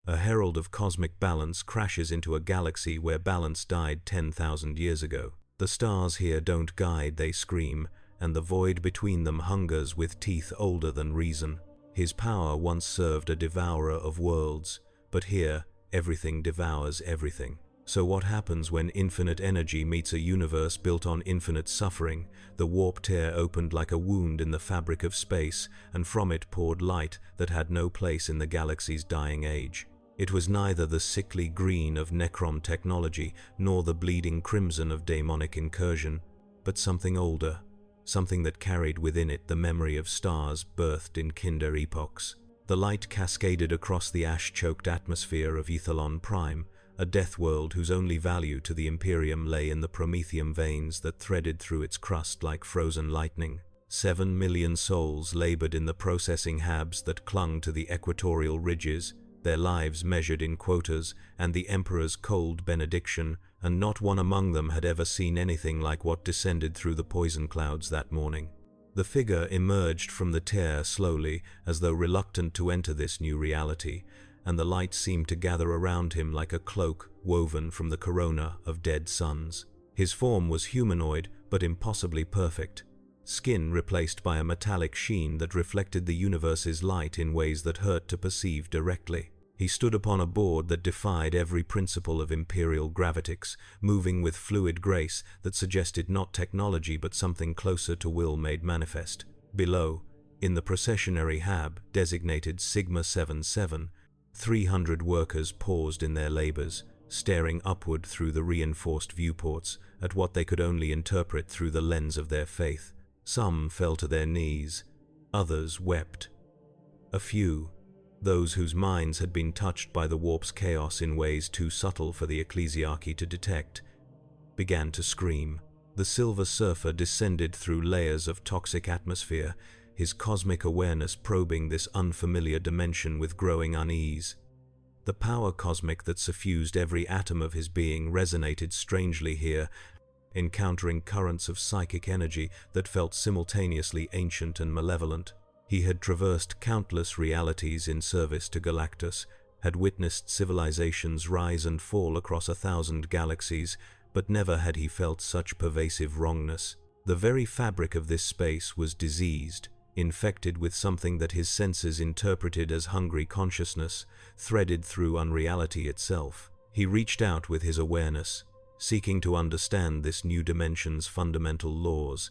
A herald of cosmic balance crashes into a galaxy where balance died 10,000 years ago. The stars here don't guide, they scream, and the void between them hungers with teeth older than reason. His power once served a devourer of worlds, but here, everything devours everything. So what happens when infinite energy meets a universe built on infinite suffering? The warp tear opened like a wound in the fabric of space, and from it poured light that had no place in the galaxy's dying age. It was neither the sickly green of Necrom technology, nor the bleeding crimson of daemonic incursion, but something older, something that carried within it the memory of stars birthed in kinder epochs. The light cascaded across the ash-choked atmosphere of Ethelon Prime, a death world whose only value to the Imperium lay in the promethium veins that threaded through its crust like frozen lightning. 7 million souls labored in the processing habs that clung to the equatorial ridges, their lives measured in quotas and the Emperor's cold benediction, and not one among them had ever seen anything like what descended through the poison clouds that morning. The figure emerged from the tear slowly, as though reluctant to enter this new reality, and the light seemed to gather around him like a cloak woven from the corona of dead suns. His form was humanoid, but impossibly perfect. Skin replaced by a metallic sheen that reflected the universe's light in ways that hurt to perceive directly. He stood upon a board that defied every principle of imperial gravitics, moving with fluid grace that suggested not technology but something closer to will made manifest. Below, in the processionary hab designated Sigma 77, 300 workers paused in their labors, staring upward through the reinforced viewports at what they could only interpret through the lens of their faith. Some fell to their knees, others wept. A few, those whose minds had been touched by the warp's chaos in ways too subtle for the ecclesiarchy to detect, began to scream. The Silver Surfer descended through layers of toxic atmosphere, his cosmic awareness probing this unfamiliar dimension with growing unease. The power cosmic that suffused every atom of his being resonated strangely here, encountering currents of psychic energy that felt simultaneously ancient and malevolent. He had traversed countless realities in service to Galactus, had witnessed civilizations rise and fall across 1,000 galaxies, but never had he felt such pervasive wrongness. The very fabric of this space was diseased, infected with something that his senses interpreted as hungry consciousness, threaded through unreality itself. He reached out with his awareness, seeking to understand this new dimension's fundamental laws,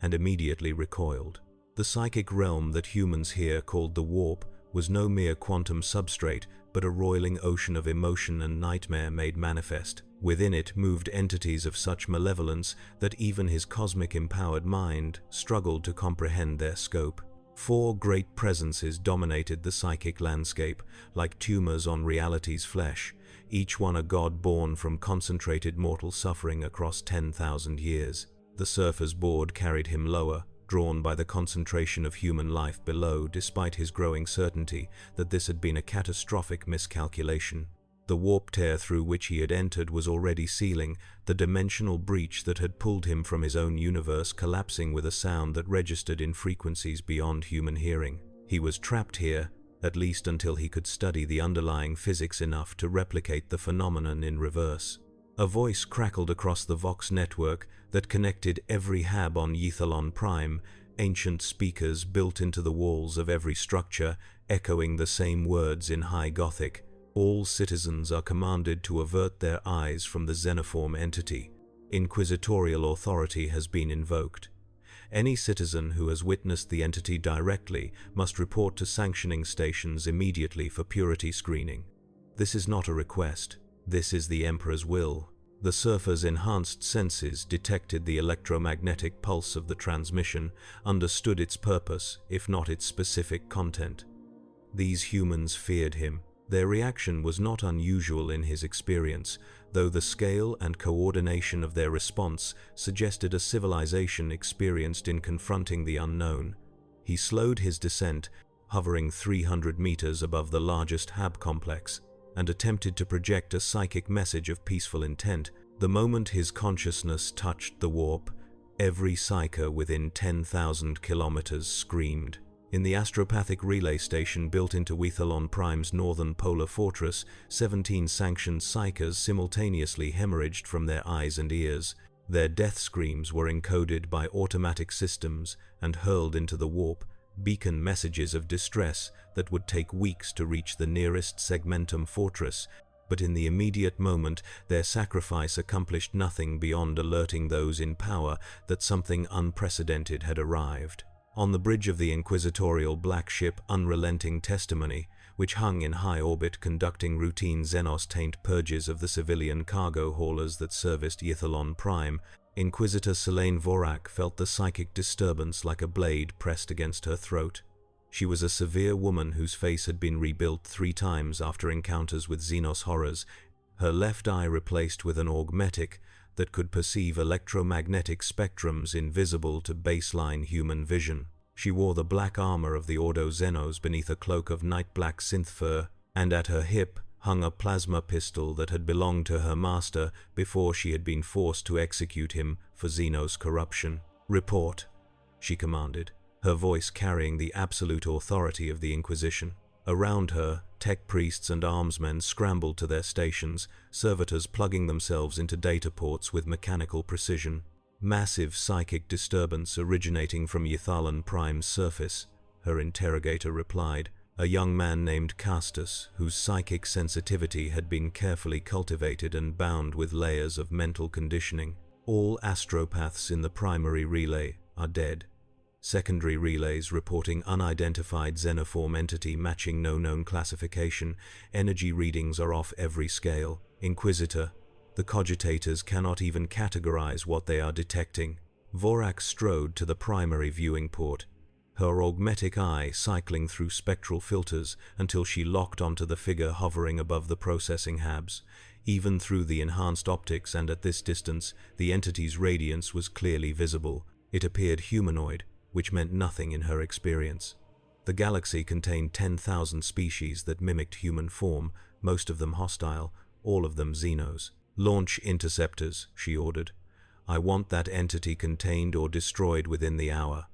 and immediately recoiled. The psychic realm that humans here called the warp was no mere quantum substrate, but a roiling ocean of emotion and nightmare made manifest. Within it moved entities of such malevolence that even his cosmic-empowered mind struggled to comprehend their scope. 4 great presences dominated the psychic landscape, like tumors on reality's flesh, each one a god born from concentrated mortal suffering across 10,000 years. The surfer's board carried him lower, drawn by the concentration of human life below, despite his growing certainty that this had been a catastrophic miscalculation. The warp tear through which he had entered was already sealing, the dimensional breach that had pulled him from his own universe collapsing with a sound that registered in frequencies beyond human hearing. He was trapped here, at least until he could study the underlying physics enough to replicate the phenomenon in reverse. A voice crackled across the Vox network that connected every hab on Ethelon Prime, ancient speakers built into the walls of every structure, echoing the same words in High Gothic. All citizens are commanded to avert their eyes from the xenoform entity. Inquisitorial authority has been invoked. Any citizen who has witnessed the entity directly must report to sanctioning stations immediately for purity screening. This is not a request. This is the Emperor's will. The surfer's enhanced senses detected the electromagnetic pulse of the transmission, understood its purpose, if not its specific content. These humans feared him. Their reaction was not unusual in his experience, though the scale and coordination of their response suggested a civilization experienced in confronting the unknown. He slowed his descent, hovering 300 meters above the largest hab complex, and attempted to project a psychic message of peaceful intent. The moment his consciousness touched the warp, every psyker within 10,000 kilometers screamed. In the astropathic relay station built into Wethalon Prime's northern polar fortress, 17 sanctioned psychers simultaneously hemorrhaged from their eyes and ears. Their death screams were encoded by automatic systems and hurled into the warp, beacon messages of distress that would take weeks to reach the nearest segmentum fortress. But in the immediate moment, their sacrifice accomplished nothing beyond alerting those in power that something unprecedented had arrived. On the bridge of the inquisitorial black ship Unrelenting Testimony, which hung in high orbit conducting routine Xenos-taint purges of the civilian cargo haulers that serviced Ythalon Prime, Inquisitor Selene Vorak felt the psychic disturbance like a blade pressed against her throat. She was a severe woman whose face had been rebuilt 3 times after encounters with Xenos horrors, her left eye replaced with an augmetic that could perceive electromagnetic spectrums invisible to baseline human vision. She wore the black armor of the Ordo Xenos beneath a cloak of night-black synth fur, and at her hip hung a plasma pistol that had belonged to her master before she had been forced to execute him for Xenos corruption. "Report," she commanded, her voice carrying the absolute authority of the Inquisition. Around her, tech priests and armsmen scrambled to their stations, servitors plugging themselves into data ports with mechanical precision. "Massive psychic disturbance originating from Ythalon Prime's surface," her interrogator replied, a young man named Castus, whose psychic sensitivity had been carefully cultivated and bound with layers of mental conditioning. "All astropaths in the primary relay are dead. Secondary relays reporting unidentified xenoform entity matching no known classification. Energy readings are off every scale. Inquisitor, the cogitators cannot even categorize what they are detecting." Vorak strode to the primary viewing port, her augmetic eye cycling through spectral filters until she locked onto the figure hovering above the processing habs. Even through the enhanced optics and at this distance, the entity's radiance was clearly visible. It appeared humanoid, which meant nothing in her experience. The galaxy contained 10,000 species that mimicked human form, most of them hostile, all of them Xenos. "Launch interceptors," she ordered. "I want that entity contained or destroyed within the hour."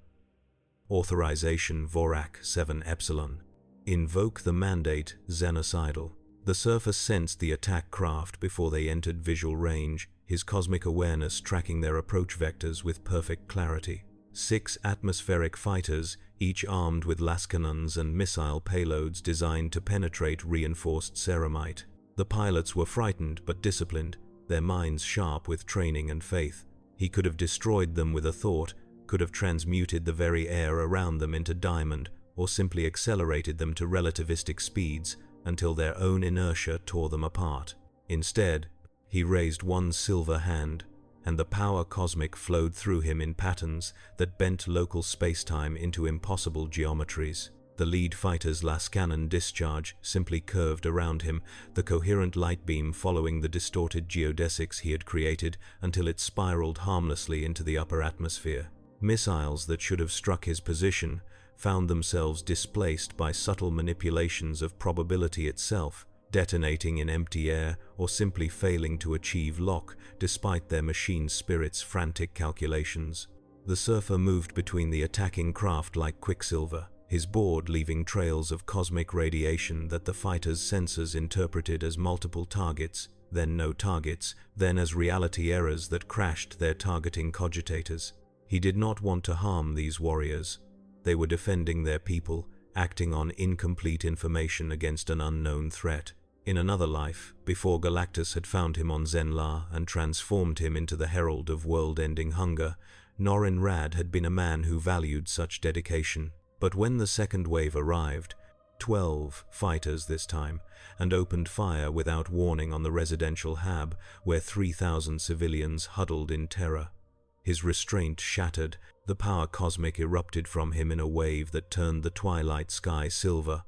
Authorization Vorak 7 Epsilon. Invoke the mandate Xenocidal. The surfer sensed the attack craft before they entered visual range, his cosmic awareness tracking their approach vectors with perfect clarity. 6 atmospheric fighters, each armed with lascanons and missile payloads designed to penetrate reinforced ceramite. The pilots were frightened but disciplined, their minds sharp with training and faith. He could have destroyed them with a thought, could have transmuted the very air around them into diamond, or simply accelerated them to relativistic speeds until their own inertia tore them apart. Instead, he raised one silver hand, and the power cosmic flowed through him in patterns that bent local spacetime into impossible geometries. The lead fighter's lascannon discharge simply curved around him, the coherent light beam following the distorted geodesics he had created until it spiraled harmlessly into the upper atmosphere. Missiles that should have struck his position found themselves displaced by subtle manipulations of probability itself, detonating in empty air or simply failing to achieve lock despite their machine spirit's frantic calculations. The surfer moved between the attacking craft like quicksilver, his board leaving trails of cosmic radiation that the fighter's sensors interpreted as multiple targets, then no targets, then as reality errors that crashed their targeting cogitators. He did not want to harm these warriors. They were defending their people, acting on incomplete information against an unknown threat. In another life, before Galactus had found him on Zenla and transformed him into the herald of world-ending hunger, Norin Rad had been a man who valued such dedication. But when the second wave arrived, 12 fighters this time, and opened fire without warning on the residential hab, where 3,000 civilians huddled in terror. His restraint shattered, the power cosmic erupted from him in a wave that turned the twilight sky silver.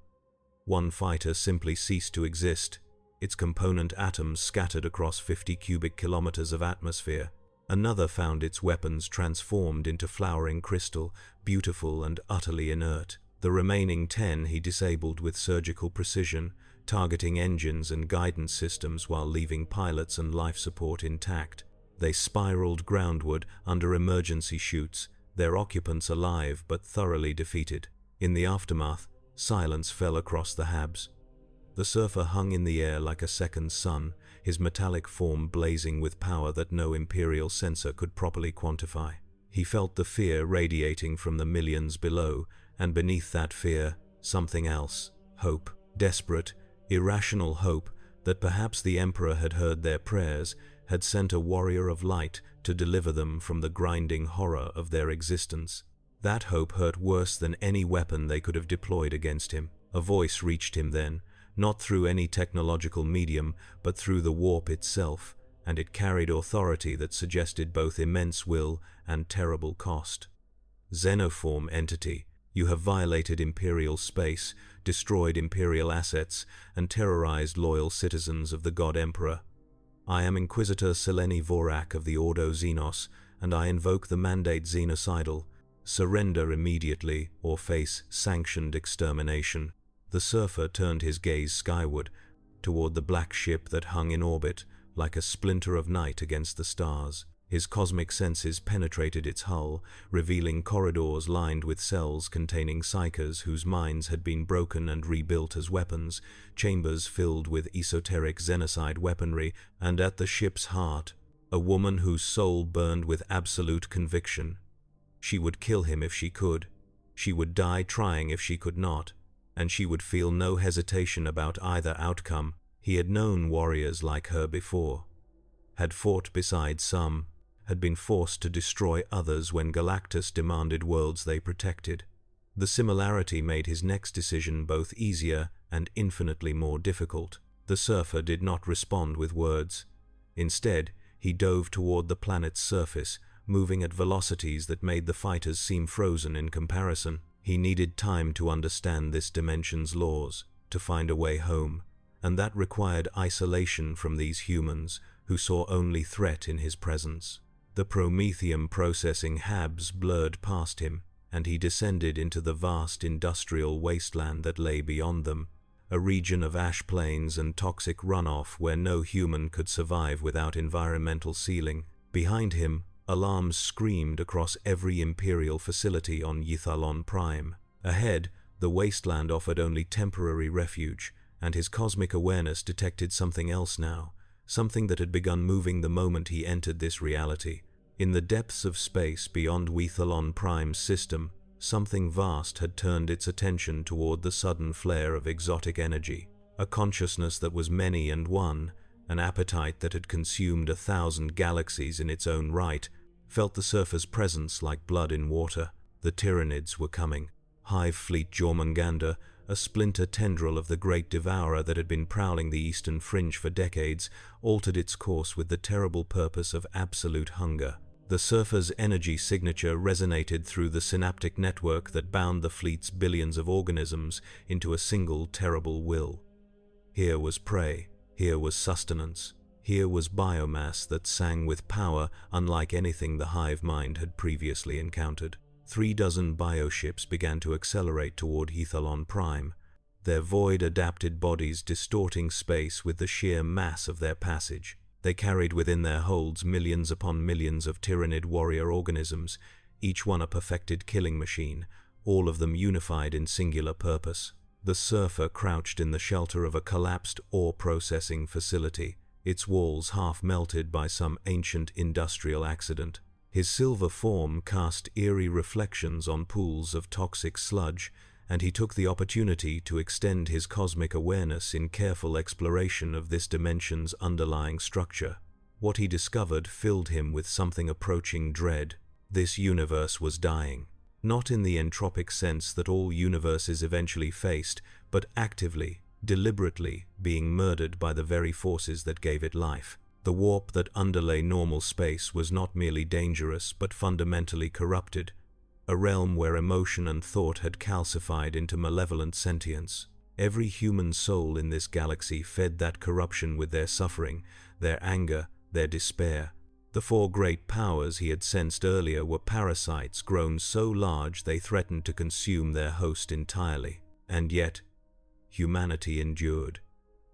One fighter simply ceased to exist, its component atoms scattered across 50 cubic kilometers of atmosphere. Another found its weapons transformed into flowering crystal, beautiful and utterly inert. The remaining 10 he disabled with surgical precision, targeting engines and guidance systems while leaving pilots and life support intact. They spiraled groundward under emergency chutes, their occupants alive but thoroughly defeated. In the aftermath, silence fell across the Habs. The surfer hung in the air like a second sun, his metallic form blazing with power that no imperial sensor could properly quantify. He felt the fear radiating from the millions below, and beneath that fear, something else. Hope. Desperate, irrational hope that perhaps the Emperor had heard their prayers, had sent a warrior of light to deliver them from the grinding horror of their existence. That hope hurt worse than any weapon they could have deployed against him. A voice reached him then, not through any technological medium, but through the warp itself, and it carried authority that suggested both immense will and terrible cost. Xenoform entity, you have violated Imperial space, destroyed Imperial assets, and terrorized loyal citizens of the God Emperor. I am Inquisitor Seleni Vorak of the Ordo Xenos, and I invoke the mandate Xenocidal. Surrender immediately or face sanctioned extermination. The surfer turned his gaze skyward, toward the black ship that hung in orbit, like a splinter of night against the stars. His cosmic senses penetrated its hull, revealing corridors lined with cells containing psychers whose minds had been broken and rebuilt as weapons, chambers filled with esoteric xenocide weaponry, and at the ship's heart, a woman whose soul burned with absolute conviction. She would kill him if she could. She would die trying if she could not, and she would feel no hesitation about either outcome. He had known warriors like her before, had fought beside some, had been forced to destroy others when Galactus demanded worlds they protected. The similarity made his next decision both easier and infinitely more difficult. The surfer did not respond with words. Instead, he dove toward the planet's surface, moving at velocities that made the fighters seem frozen in comparison. He needed time to understand this dimension's laws, to find a way home, and that required isolation from these humans who saw only threat in his presence. The Prometheum processing Habs blurred past him, and he descended into the vast industrial wasteland that lay beyond them, a region of ash plains and toxic runoff where no human could survive without environmental sealing. Behind him, alarms screamed across every Imperial facility on Ythalon Prime. Ahead, the wasteland offered only temporary refuge, and his cosmic awareness detected something else now, something that had begun moving the moment he entered this reality. In the depths of space beyond Ythalon Prime's system, something vast had turned its attention toward the sudden flare of exotic energy, a consciousness that was many and one, an appetite that had consumed 1,000 galaxies in its own right, felt the surfer's presence like blood in water. The Tyranids were coming. Hive Fleet Jormungandr, a splinter tendril of the Great Devourer that had been prowling the eastern fringe for decades, altered its course with the terrible purpose of absolute hunger. The surfer's energy signature resonated through the synaptic network that bound the fleet's billions of organisms into a single terrible will. Here was prey, here was sustenance, here was biomass that sang with power unlike anything the hive mind had previously encountered. 36 bioships began to accelerate toward Ythalon Prime, their void-adapted bodies distorting space with the sheer mass of their passage. They carried within their holds millions upon millions of Tyranid warrior organisms, each one a perfected killing machine, all of them unified in singular purpose. The surfer crouched in the shelter of a collapsed ore-processing facility, its walls half melted by some ancient industrial accident. His silver form cast eerie reflections on pools of toxic sludge, and he took the opportunity to extend his cosmic awareness in careful exploration of this dimension's underlying structure. What he discovered filled him with something approaching dread. This universe was dying, not in the entropic sense that all universes eventually faced, but actively, deliberately being murdered by the very forces that gave it life. The warp that underlay normal space was not merely dangerous, but fundamentally corrupted, a realm where emotion and thought had calcified into malevolent sentience. Every human soul in this galaxy fed that corruption with their suffering, their anger, their despair. The four great powers he had sensed earlier were parasites grown so large they threatened to consume their host entirely. And yet, humanity endured.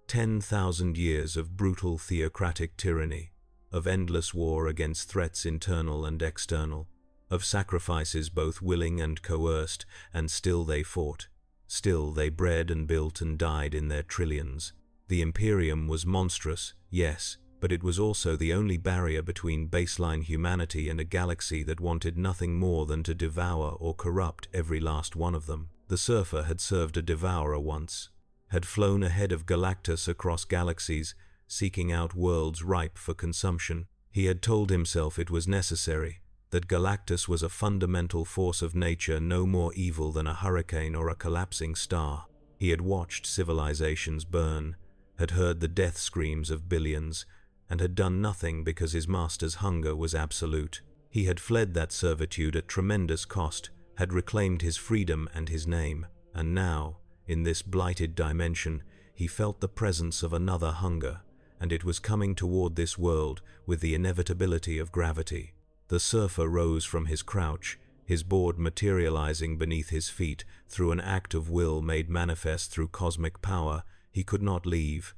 10,000 years of brutal theocratic tyranny, of endless war against threats internal and external, of sacrifices both willing and coerced, and still they fought. Still they bred and built and died in their trillions. The Imperium was monstrous, yes, but it was also the only barrier between baseline humanity and a galaxy that wanted nothing more than to devour or corrupt every last one of them. The Surfer had served a devourer once, had flown ahead of Galactus across galaxies, seeking out worlds ripe for consumption. He had told himself it was necessary, that Galactus was a fundamental force of nature no more evil than a hurricane or a collapsing star. He had watched civilizations burn, had heard the death screams of billions, and had done nothing because his master's hunger was absolute. He had fled that servitude at tremendous cost, had reclaimed his freedom and his name, and now, in this blighted dimension, he felt the presence of another hunger, and it was coming toward this world with the inevitability of gravity. The Surfer rose from his crouch, his board materializing beneath his feet through an act of will made manifest through cosmic power. He could not leave.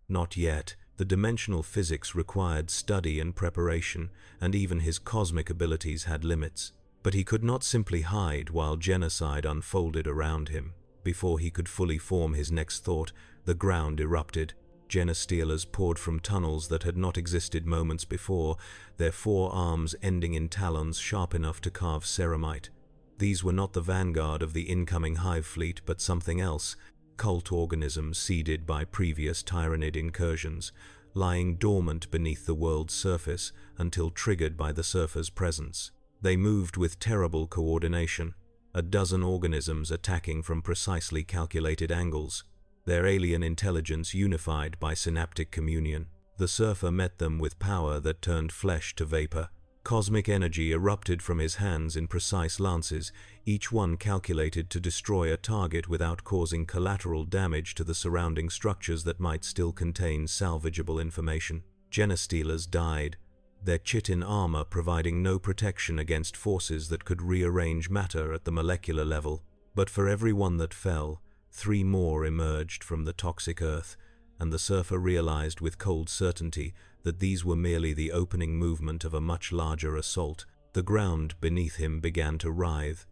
Not yet. The dimensional physics required study and preparation, and even his cosmic abilities had limits. But he could not simply hide while genocide unfolded around him. Before he could fully form his next thought, the ground erupted. Genestealers poured from tunnels that had not existed moments before, their four arms ending in talons sharp enough to carve ceramite. These were not the vanguard of the incoming hive fleet, but something else. Cult organisms seeded by previous Tyranid incursions, lying dormant beneath the world's surface until triggered by the Surfer's presence. They moved with terrible coordination, a dozen organisms attacking from precisely calculated angles, their alien intelligence unified by synaptic communion. The Surfer met them with power that turned flesh to vapor. Cosmic energy erupted from his hands in precise lances, each one calculated to destroy a target without causing collateral damage to the surrounding structures that might still contain salvageable information. Genestealers died, their chitin armor providing no protection against forces that could rearrange matter at the molecular level. But for every one that fell, 3 more emerged from the toxic earth, and the Surfer realized with cold certainty that these were merely the opening movement of a much larger assault. The ground beneath him began to writhe.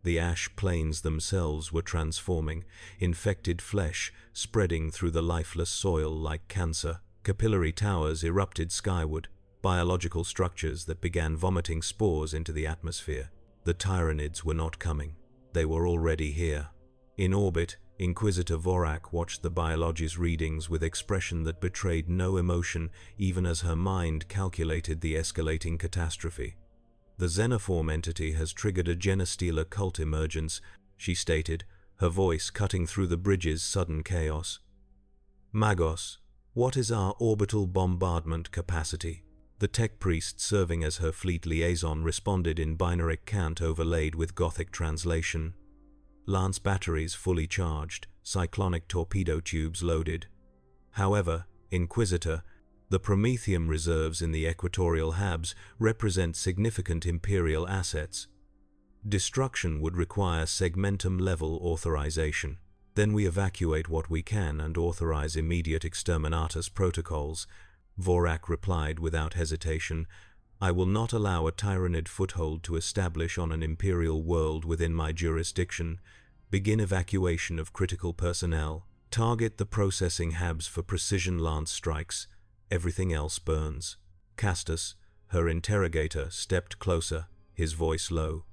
The ash plains themselves were transforming, infected flesh spreading through the lifeless soil like cancer. Capillary towers erupted skyward, biological structures that began vomiting spores into the atmosphere. The Tyranids were not coming. They were already here. In orbit, Inquisitor Vorak watched the biology's readings with expression that betrayed no emotion, even as her mind calculated the escalating catastrophe. The Xenoform entity has triggered a Genestealer cult emergence, she stated, her voice cutting through the bridge's sudden chaos. Magos, what is our orbital bombardment capacity? The tech priest serving as her fleet liaison responded in binaric cant overlaid with Gothic translation. Lance batteries fully charged, cyclonic torpedo tubes loaded. However, Inquisitor, the Prometheum reserves in the equatorial habs represent significant Imperial assets. Destruction would require segmentum-level authorization. Then we evacuate what we can and authorize immediate exterminatus protocols, Vorak replied without hesitation. I will not allow a Tyranid foothold to establish on an Imperial world within my jurisdiction. Begin evacuation of critical personnel. Target the processing habs for precision lance strikes. Everything else burns. Castus, her interrogator, stepped closer, his voice low.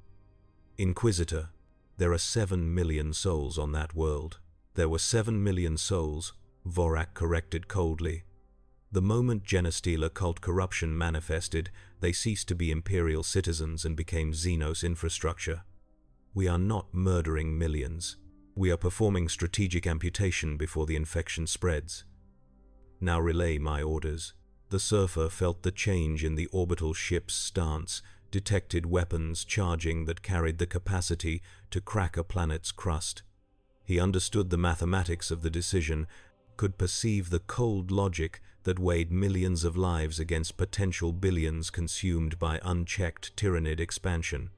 Inquisitor, there are 7 million souls on that world. There were 7 million souls, Vorak corrected coldly. The moment Genestealer cult corruption manifested, they ceased to be Imperial citizens and became Xenos infrastructure. We are not murdering millions. We are performing strategic amputation before the infection spreads. Now relay my orders. The Surfer felt the change in the orbital ship's stance, detected weapons charging that carried the capacity to crack a planet's crust. He understood the mathematics of the decision, could perceive the cold logic that weighed millions of lives against potential billions consumed by unchecked Tyranid expansion.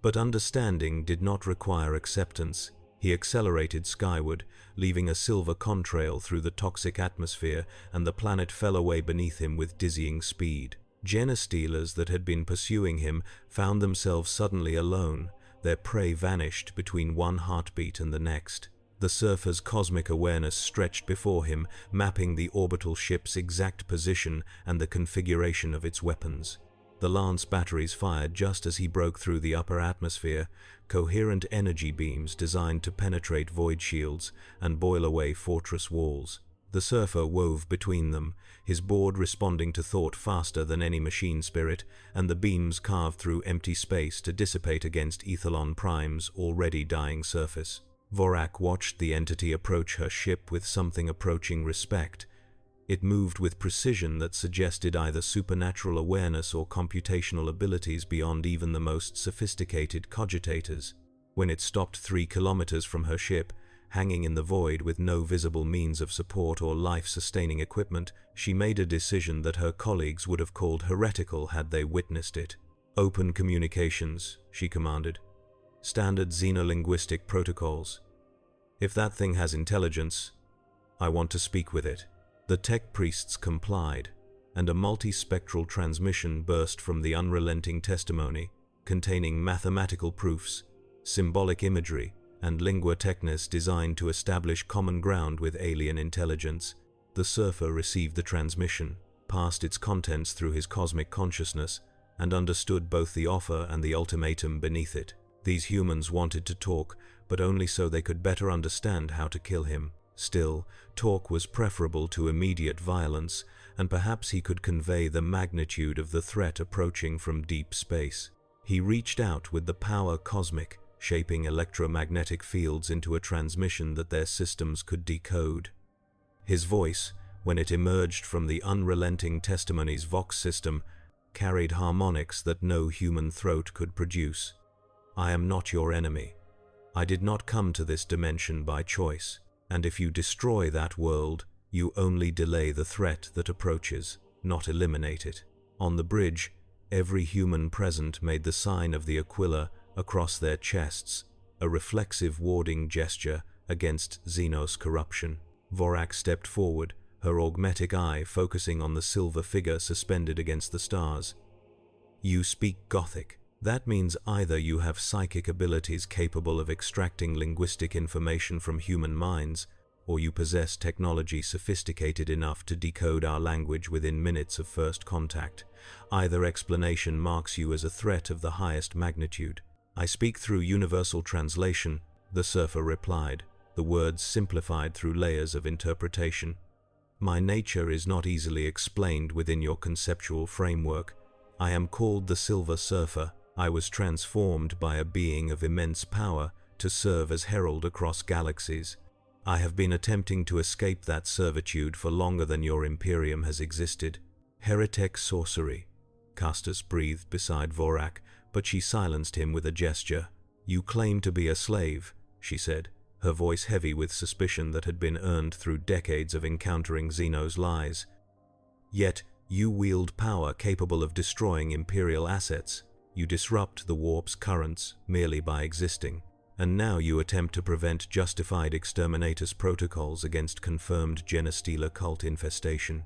But understanding did not require acceptance. He accelerated skyward, leaving a silver contrail through the toxic atmosphere, and the planet fell away beneath him with dizzying speed. Genestealers that had been pursuing him found themselves suddenly alone, their prey vanished between one heartbeat and the next. The surfer's cosmic awareness stretched before him, mapping the orbital ship's exact position and the configuration of its weapons. The lance batteries fired just as he broke through the upper atmosphere, coherent energy beams designed to penetrate void shields and boil away fortress walls. The surfer wove between them, his board responding to thought faster than any machine spirit, and the beams carved through empty space to dissipate against Ethelon Prime's already dying surface. Vorak watched the entity approach her ship with something approaching respect. It moved with precision that suggested either supernatural awareness or computational abilities beyond even the most sophisticated cogitators. When it stopped 3 kilometers from her ship, hanging in the void with no visible means of support or life-sustaining equipment, she made a decision that her colleagues would have called heretical had they witnessed it. "Open communications," she commanded. "Standard xenolinguistic protocols. If that thing has intelligence, I want to speak with it." The tech priests complied, and a multispectral transmission burst from the unrelenting testimony, containing mathematical proofs, symbolic imagery, and lingua technis designed to establish common ground with alien intelligence. The surfer received the transmission, passed its contents through his cosmic consciousness, and understood both the offer and the ultimatum beneath it. These humans wanted to talk, but only so they could better understand how to kill him. Still, talk was preferable to immediate violence, and perhaps he could convey the magnitude of the threat approaching from deep space. He reached out with the power cosmic, shaping electromagnetic fields into a transmission that their systems could decode. His voice, when it emerged from the unrelenting testimony's Vox system, carried harmonics that no human throat could produce. "I am not your enemy. I did not come to this dimension by choice. And if you destroy that world, you only delay the threat that approaches, not eliminate it." On the bridge, every human present made the sign of the Aquila across their chests, a reflexive warding gesture against Xenos corruption. Vorak stepped forward, her augmetic eye focusing on the silver figure suspended against the stars. "You speak Gothic. That means either you have psychic abilities capable of extracting linguistic information from human minds, or you possess technology sophisticated enough to decode our language within minutes of first contact. Either explanation marks you as a threat of the highest magnitude." "I speak through universal translation," the surfer replied, the words simplified through layers of interpretation. "My nature is not easily explained within your conceptual framework. I am called the Silver Surfer. I was transformed by a being of immense power to serve as herald across galaxies. I have been attempting to escape that servitude for longer than your Imperium has existed." "Heretic sorcery," Castus breathed beside Vorak, but she silenced him with a gesture. "You claim to be a slave," she said, her voice heavy with suspicion that had been earned through decades of encountering Xeno's lies. "Yet you wield power capable of destroying Imperial assets. You disrupt the warp's currents merely by existing, and now you attempt to prevent justified exterminatus protocols against confirmed Genestealer cult infestation.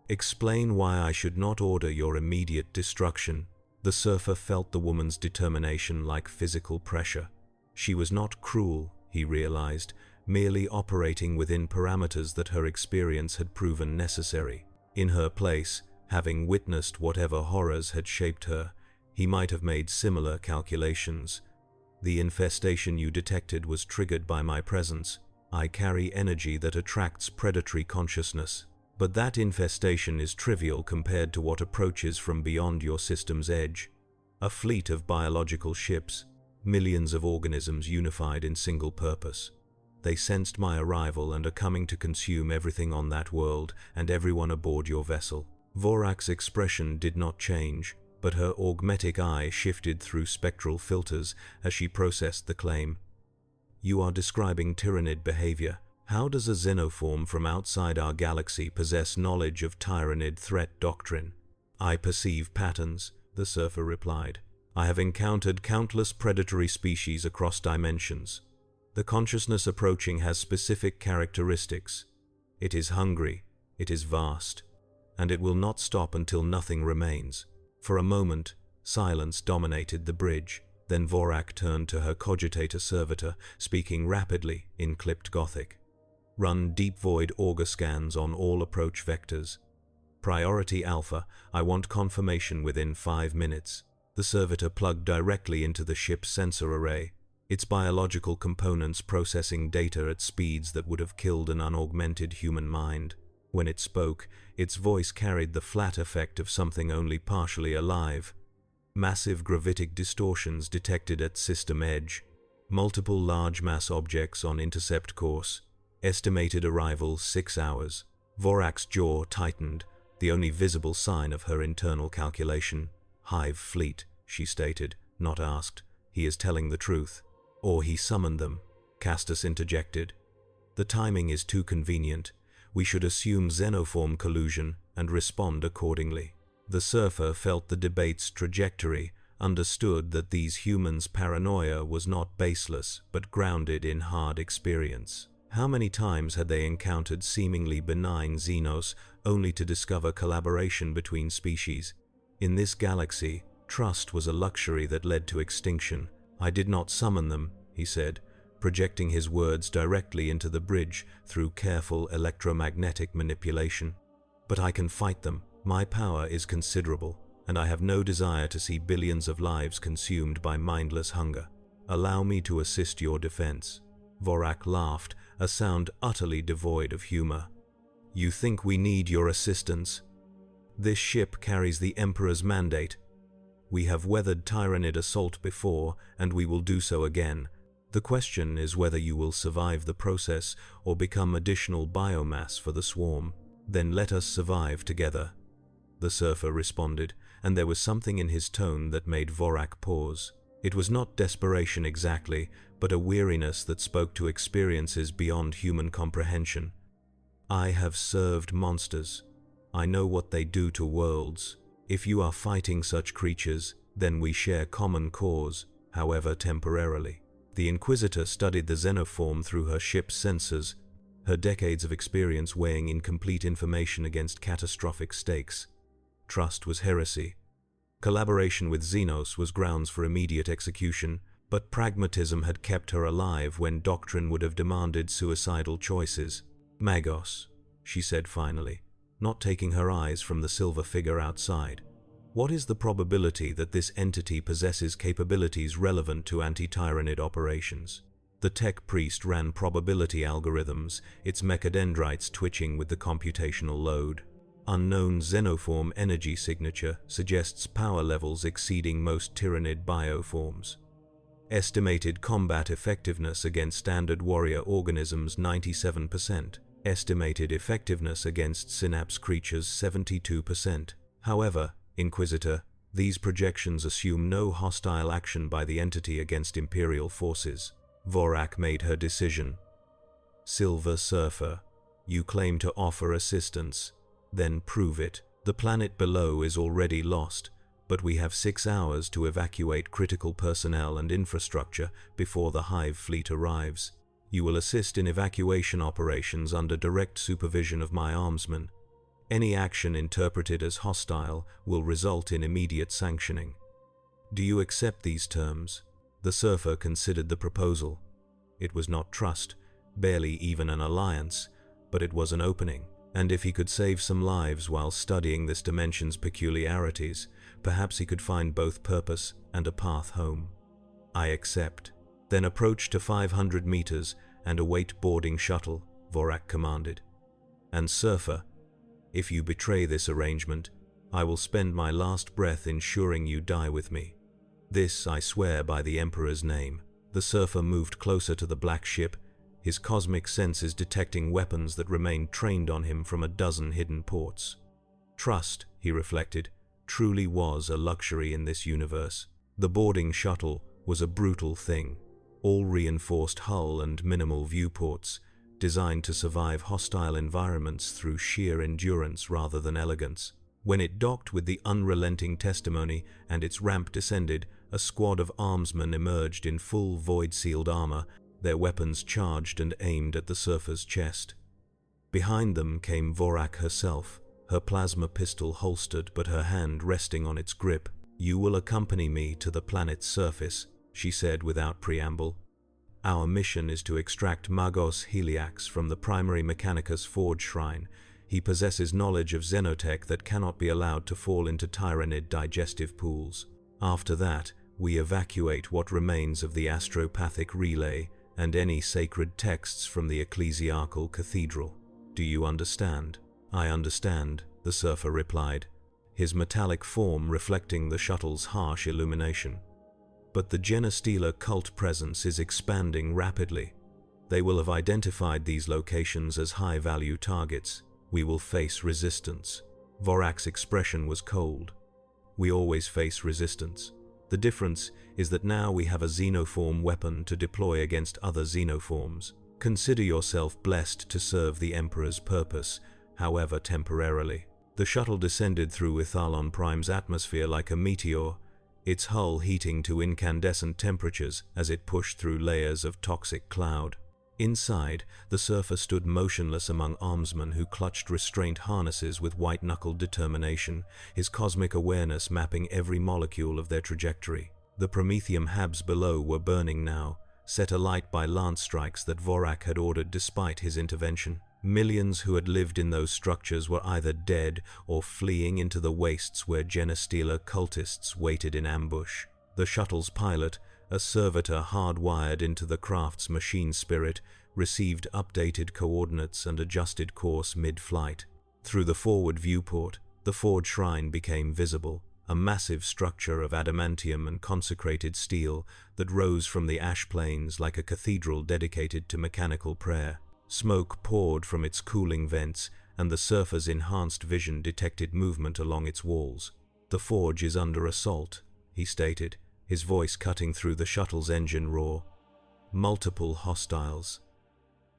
Explain why I should not order your immediate destruction." The surfer felt the woman's determination like physical pressure. She was not cruel, he realized, merely operating within parameters that her experience had proven necessary. In her place, having witnessed whatever horrors had shaped her, he might have made similar calculations. "The infestation you detected was triggered by my presence. I carry energy that attracts predatory consciousness. But that infestation is trivial compared to what approaches from beyond your system's edge. A fleet of biological ships, millions of organisms unified in single purpose. They sensed my arrival and are coming to consume everything on that world and everyone aboard your vessel." Vorak's expression did not change, but her augmetic eye shifted through spectral filters as she processed the claim. "You are describing tyrannid behavior. How does a xenoform from outside our galaxy possess knowledge of tyrannid threat doctrine?" "I perceive patterns," the surfer replied. "I have encountered countless predatory species across dimensions. The consciousness approaching has specific characteristics. It is hungry, it is vast, and it will not stop until nothing remains. For a moment, silence dominated the bridge. Then Vorak turned to her cogitator servitor, speaking rapidly in clipped Gothic. Run deep void auger scans on all approach vectors. Priority Alpha, I want confirmation within 5 minutes. The servitor plugged directly into the ship's sensor array, its biological components processing data at speeds that would have killed an unaugmented human mind. When it spoke, its voice carried the flat effect of something only partially alive. Massive gravitic distortions detected at system edge. Multiple large mass objects on intercept course. Estimated arrival 6 hours. Vorak's jaw tightened, the only visible sign of her internal calculation. Hive fleet, she stated, not asked. He is telling the truth. Or he summoned them, Castus interjected. The timing is too convenient. We should assume xenoform collusion and respond accordingly. The surfer felt the debate's trajectory, understood that these humans' paranoia was not baseless but grounded in hard experience. How many times had they encountered seemingly benign xenos only to discover collaboration between species? In this galaxy, trust was a luxury that led to extinction. I did not summon them, he said, projecting his words directly into the bridge through careful electromagnetic manipulation. But I can fight them. My power is considerable, and I have no desire to see billions of lives consumed by mindless hunger. Allow me to assist your defense. Vorak laughed, a sound utterly devoid of humor. You think we need your assistance? This ship carries the Emperor's mandate. We have weathered Tyranid assault before, and we will do so again. The question is whether you will survive the process or become additional biomass for the swarm. Then let us survive together. The surfer responded, and there was something in his tone that made Vorak pause. It was not desperation exactly, but a weariness that spoke to experiences beyond human comprehension. I have served monsters. I know what they do to worlds. If you are fighting such creatures, then we share common cause, however temporarily. The Inquisitor studied the xenoform through her ship's sensors, her decades of experience weighing incomplete information against catastrophic stakes. Trust was heresy. Collaboration with Xenos was grounds for immediate execution, but pragmatism had kept her alive when doctrine would have demanded suicidal choices. Magos, she said finally, not taking her eyes from the silver figure outside. What is the probability that this entity possesses capabilities relevant to anti-Tyranid operations? The tech priest ran probability algorithms, its mechadendrites twitching with the computational load. Unknown xenoform energy signature suggests power levels exceeding most Tyranid bioforms. Estimated combat effectiveness against standard warrior organisms 97%. Estimated effectiveness against synapse creatures 72%. However, Inquisitor, these projections assume no hostile action by the entity against Imperial forces. Vorak made her decision. Silver Surfer, you claim to offer assistance. Then prove it. The planet below is already lost, but we have 6 hours to evacuate critical personnel and infrastructure before the Hive fleet arrives. You will assist in evacuation operations under direct supervision of my armsmen. Any action interpreted as hostile will result in immediate sanctioning. Do you accept these terms? The surfer considered the proposal. It was not trust, barely even an alliance, but it was an opening. And if he could save some lives while studying this dimension's peculiarities, perhaps he could find both purpose and a path home. I accept. Then approach to 500 meters and await boarding shuttle, Vorak commanded. And Surfer, if you betray this arrangement, I will spend my last breath ensuring you die with me. This I swear by the Emperor's name. The Surfer moved closer to the black ship, his cosmic senses detecting weapons that remained trained on him from a dozen hidden ports. Trust, he reflected, truly was a luxury in this universe. The boarding shuttle was a brutal thing, all reinforced hull and minimal viewports, designed to survive hostile environments through sheer endurance rather than elegance. When it docked with the unrelenting testimony and its ramp descended, a squad of armsmen emerged in full void-sealed armor, their weapons charged and aimed at the surfer's chest. Behind them came Vorak herself, her plasma pistol holstered but her hand resting on its grip. "You will accompany me to the planet's surface," she said without preamble. "Our mission is to extract Magos Heliax from the primary Mechanicus Forge Shrine. He possesses knowledge of xenotech that cannot be allowed to fall into Tyranid digestive pools. After that, we evacuate what remains of the astropathic relay and any sacred texts from the ecclesiarchal cathedral. Do you understand?" "I understand," the surfer replied, his metallic form reflecting the shuttle's harsh illumination. "But the Genestealer cult presence is expanding rapidly. They will have identified these locations as high-value targets. We will face resistance." Vorak's expression was cold. "We always face resistance. The difference is that now we have a xenoform weapon to deploy against other xenoforms. Consider yourself blessed to serve the Emperor's purpose, however temporarily." The shuttle descended through Ithalon Prime's atmosphere like a meteor, its hull heating to incandescent temperatures as it pushed through layers of toxic cloud. Inside, the surfer stood motionless among armsmen who clutched restraint harnesses with white-knuckled determination, his cosmic awareness mapping every molecule of their trajectory. The promethium habs below were burning now, set alight by lance strikes that Vorak had ordered despite his intervention. Millions who had lived in those structures were either dead or fleeing into the wastes where Genestealer cultists waited in ambush. The shuttle's pilot, a servitor hardwired into the craft's machine spirit, received updated coordinates and adjusted course mid-flight. Through the forward viewport, the Forge Shrine became visible, a massive structure of adamantium and consecrated steel that rose from the ash plains like a cathedral dedicated to mechanical prayer. Smoke poured from its cooling vents, and the surfer's enhanced vision detected movement along its walls. "The forge is under assault," he stated, his voice cutting through the shuttle's engine roar. "Multiple hostiles.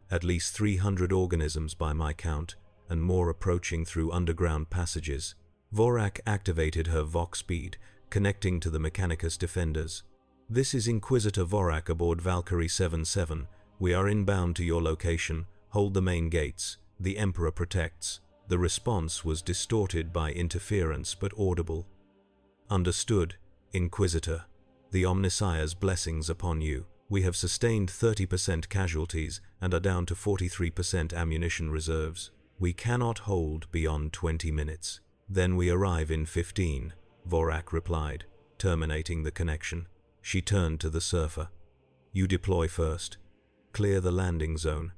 At least 300 organisms by my count, and more approaching through underground passages." Vorak activated her Vox speed, connecting to the Mechanicus defenders. "This is Inquisitor Vorak aboard Valkyrie 77. We are inbound to your location. Hold the main gates. The Emperor protects." The response was distorted by interference but audible. "Understood, Inquisitor. The Omnissiah's blessings upon you. We have sustained 30% casualties and are down to 43% ammunition reserves. We cannot hold beyond 20 minutes. Then we arrive in 15, Vorak replied, terminating the connection. She turned to the surfer. "You deploy first. Clear the landing zone.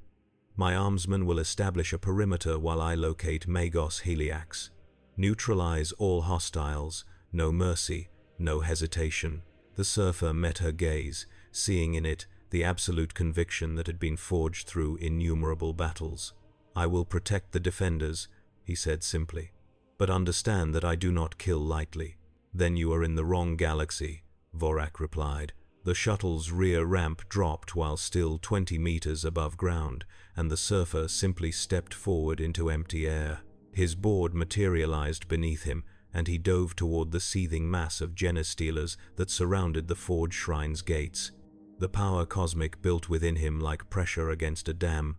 My armsmen will establish a perimeter while I locate Magos Heliax. Neutralize all hostiles. No mercy, no hesitation." The surfer met her gaze, seeing in it the absolute conviction that had been forged through innumerable battles. "I will protect the defenders," he said simply. "But understand that I do not kill lightly." "Then you are in the wrong galaxy," Vorak replied. The shuttle's rear ramp dropped while still 20 meters above ground, and the surfer simply stepped forward into empty air. His board materialized beneath him, and he dove toward the seething mass of Genestealers that surrounded the Forge Shrine's gates. The power cosmic built within him like pressure against a dam,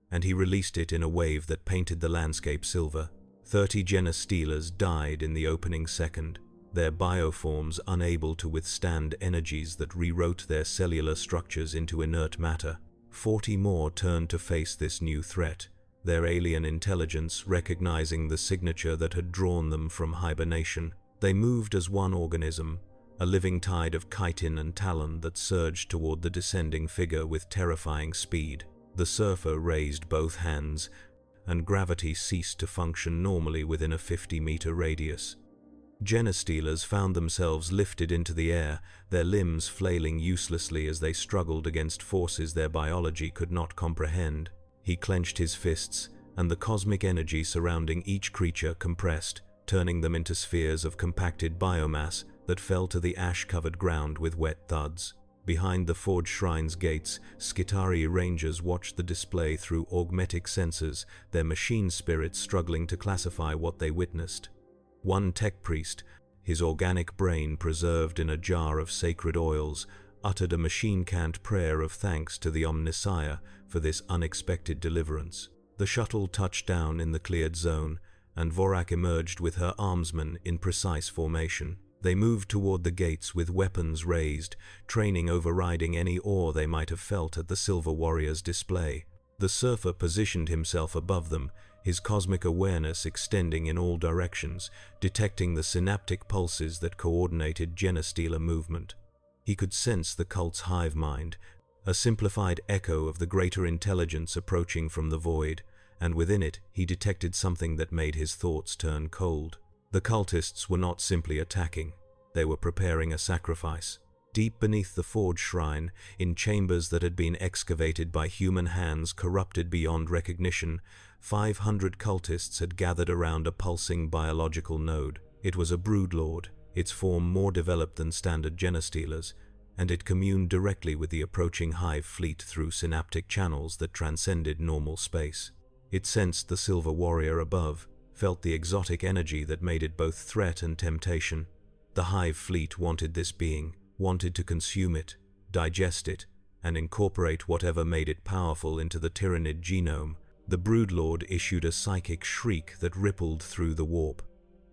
and he released it in a wave that painted the landscape silver. 30 Genestealers died in the opening second, their bioforms unable to withstand energies that rewrote their cellular structures into inert matter. 40 more turned to face this new threat, their alien intelligence recognizing the signature that had drawn them from hibernation. They moved as one organism, a living tide of chitin and talon that surged toward the descending figure with terrifying speed. The surfer raised both hands, and gravity ceased to function normally within a 50-meter radius. Genestealers found themselves lifted into the air, their limbs flailing uselessly as they struggled against forces their biology could not comprehend. He clenched his fists, and the cosmic energy surrounding each creature compressed, turning them into spheres of compacted biomass that fell to the ash-covered ground with wet thuds. Behind the Forge Shrine's gates, Skitarii Rangers watched the display through augmetic sensors, their machine spirits struggling to classify what they witnessed. One tech priest, his organic brain preserved in a jar of sacred oils, uttered a machine-canned prayer of thanks to the Omnissiah for this unexpected deliverance. The shuttle touched down in the cleared zone, and Vorak emerged with her armsmen in precise formation. They moved toward the gates with weapons raised, training overriding any awe they might have felt at the Silver Warrior's display. The Surfer positioned himself above them, his cosmic awareness extending in all directions, detecting the synaptic pulses that coordinated Genestealer movement. He could sense the cult's hive mind, a simplified echo of the greater intelligence approaching from the void, and within it he detected something that made his thoughts turn cold. The cultists were not simply attacking, they were preparing a sacrifice. Deep beneath the Forge Shrine, in chambers that had been excavated by human hands corrupted beyond recognition, 500 cultists had gathered around a pulsing biological node. It was a broodlord, its form more developed than standard Genestealers, and it communed directly with the approaching hive fleet through synaptic channels that transcended normal space. It sensed the Silver Warrior above, felt the exotic energy that made it both threat and temptation. The hive fleet wanted this being, wanted to consume it, digest it, and incorporate whatever made it powerful into the Tyrannid genome. The broodlord issued a psychic shriek that rippled through the warp,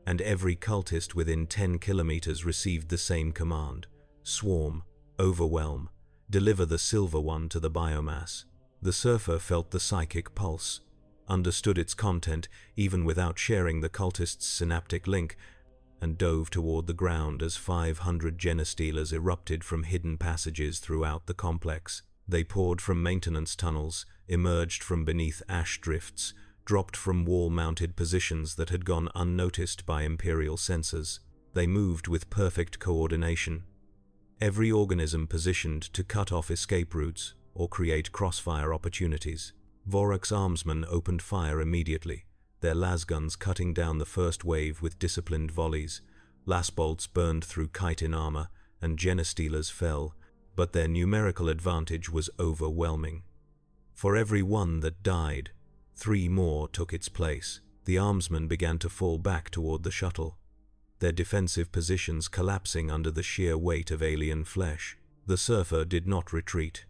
and every cultist within 10 kilometers received the same command: swarm, overwhelm, deliver the Silver One to the biomass. The Surfer felt the psychic pulse, understood its content even without sharing the cultist's synaptic link, and dove toward the ground as 500 Genestealers erupted from hidden passages throughout the complex. They poured from maintenance tunnels, emerged from beneath ash drifts, dropped from wall-mounted positions that had gone unnoticed by Imperial sensors. They moved with perfect coordination, every organism positioned to cut off escape routes or create crossfire opportunities. Vorak's armsmen opened fire immediately, their lasguns cutting down the first wave with disciplined volleys. Lasbolts burned through chitin armor, and Genestealers fell, but their numerical advantage was overwhelming. For every one that died, 3 more took its place. The armsmen began to fall back toward the shuttle, their defensive positions collapsing under the sheer weight of alien flesh. The Surfer did not retreat.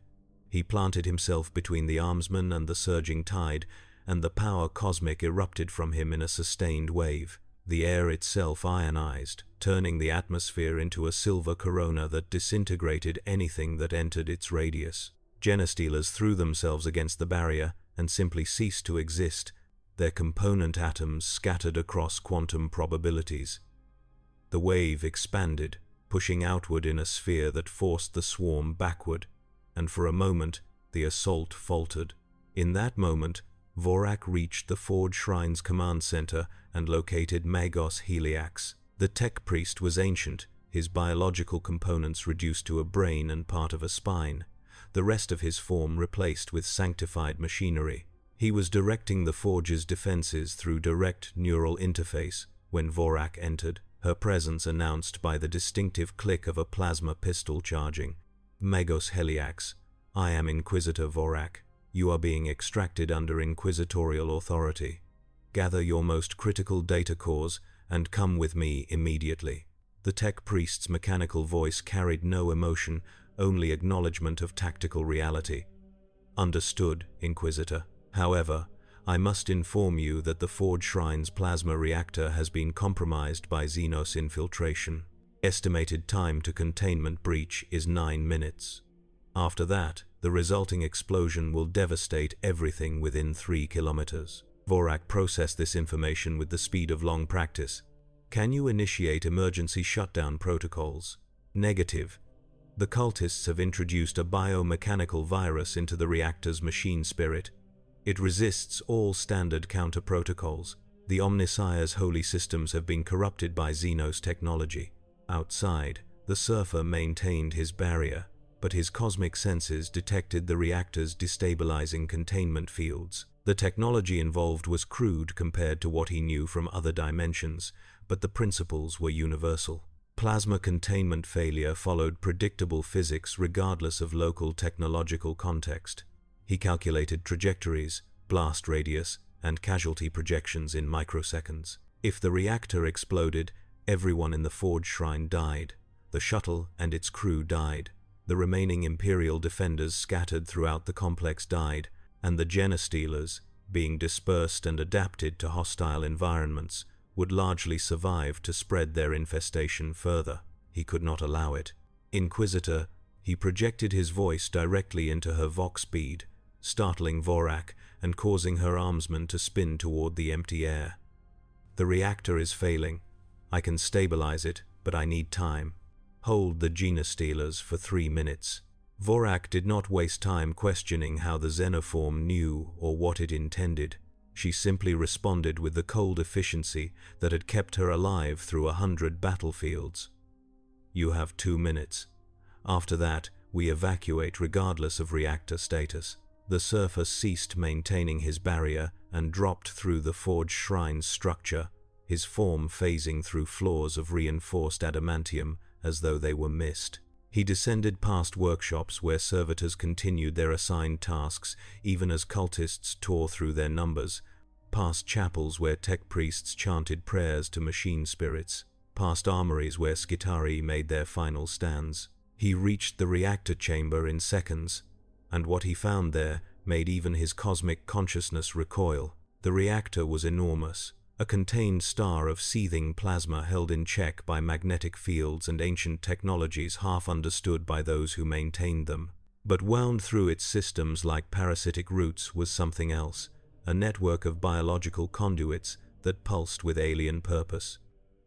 He planted himself between the armsmen and the surging tide, and the power cosmic erupted from him in a sustained wave. The air itself ionized, turning the atmosphere into a silver corona that disintegrated anything that entered its radius. Genestealers threw themselves against the barrier and simply ceased to exist, their component atoms scattered across quantum probabilities. The wave expanded, pushing outward in a sphere that forced the swarm backward, and for a moment the assault faltered. In that moment, Vorak reached the Forge Shrine's command center and located Magos Heliax. The tech priest was ancient, his biological components reduced to a brain and part of a spine, the rest of his form replaced with sanctified machinery. He was directing the Forge's defenses through direct neural interface when Vorak entered, her presence announced by the distinctive click of a plasma pistol charging. Magos Heliax, I am Inquisitor Vorak. You are being extracted under inquisitorial authority. Gather your most critical data cores and come with me immediately. The tech priest's mechanical voice carried no emotion, only acknowledgement of tactical reality. Understood, Inquisitor. However, I must inform you that the Forge Shrine's plasma reactor has been compromised by Xenos infiltration. Estimated time to containment breach is 9 minutes. After that, the resulting explosion will devastate everything within 3 kilometers. Vorak processed this information with the speed of long practice. Can you initiate emergency shutdown protocols? Negative. The cultists have introduced a biomechanical virus into the reactor's machine spirit. It resists all standard counter-protocols. The Omnissiah's holy systems have been corrupted by Xenos technology. Outside, the Surfer maintained his barrier, but his cosmic senses detected the reactor's destabilizing containment fields. The technology involved was crude compared to what he knew from other dimensions, but the principles were universal. Plasma containment failure followed predictable physics regardless of local technological context. He calculated trajectories, blast radius, and casualty projections in microseconds. If the reactor exploded, everyone in the Forge Shrine died. The shuttle and its crew died. The remaining Imperial defenders scattered throughout the complex died, and the Genestealers, being dispersed and adapted to hostile environments, would largely survive to spread their infestation further. He could not allow it. Inquisitor, he projected his voice directly into her vox bead, startling Vorak and causing her armsman to spin toward the empty air. The reactor is failing. I can stabilize it, but I need time. Hold the Genestealers for 3 minutes. Vorak did not waste time questioning how the xenoform knew or what it intended. She simply responded with the cold efficiency that had kept her alive through 100 battlefields. You have 2 minutes. After that, we evacuate regardless of reactor status. The surfer ceased maintaining his barrier and dropped through the forged shrine's structure, his form phasing through floors of reinforced adamantium as though they were mist. He descended past workshops where servitors continued their assigned tasks even as cultists tore through their numbers, past chapels where tech priests chanted prayers to machine spirits, past armories where Skitari made their final stands. He reached the reactor chamber in seconds, and what he found there made even his cosmic consciousness recoil. The reactor was enormous, a contained star of seething plasma held in check by magnetic fields and ancient technologies half understood by those who maintained them. But wound through its systems like parasitic roots was something else, a network of biological conduits that pulsed with alien purpose.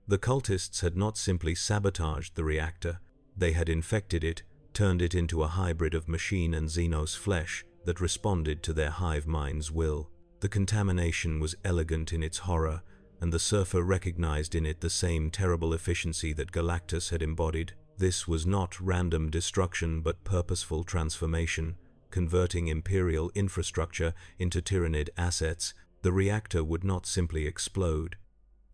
The cultists had not simply sabotaged the reactor, they had infected it, turned it into a hybrid of machine and Xenos flesh that responded to their hive mind's will. The contamination was elegant in its horror, and the surfer recognized in it the same terrible efficiency that Galactus had embodied. This was not random destruction but purposeful transformation, converting Imperial infrastructure into Tyranid assets. The reactor would not simply explode.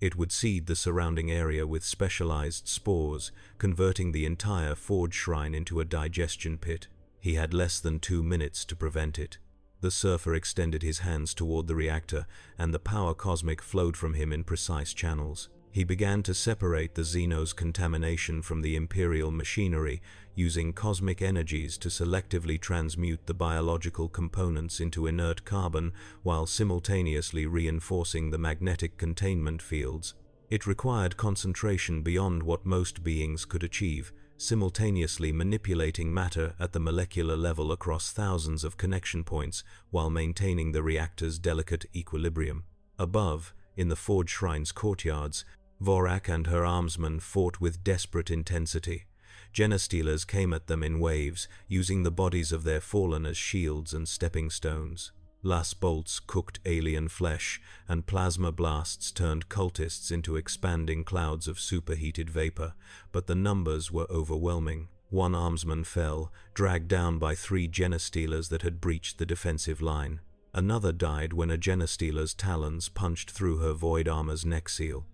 It would seed the surrounding area with specialized spores, converting the entire forge shrine into a digestion pit. He had less than 2 minutes to prevent it. The surfer extended his hands toward the reactor, and the power cosmic flowed from him in precise channels. He began to separate the Xenos contamination from the Imperial machinery, using cosmic energies to selectively transmute the biological components into inert carbon while simultaneously reinforcing the magnetic containment fields. It required concentration beyond what most beings could achieve, simultaneously manipulating matter at the molecular level across thousands of connection points while maintaining the reactor's delicate equilibrium. Above, in the Forge Shrine's courtyards, Vorak and her armsmen fought with desperate intensity. Genestealers came at them in waves, using the bodies of their fallen as shields and stepping stones. Las bolts cooked alien flesh, and plasma blasts turned cultists into expanding clouds of superheated vapor, but the numbers were overwhelming. One armsman fell, dragged down by 3 Genestealers that had breached the defensive line. Another died when a Genestealer's talons punched through her void armor's neck seal.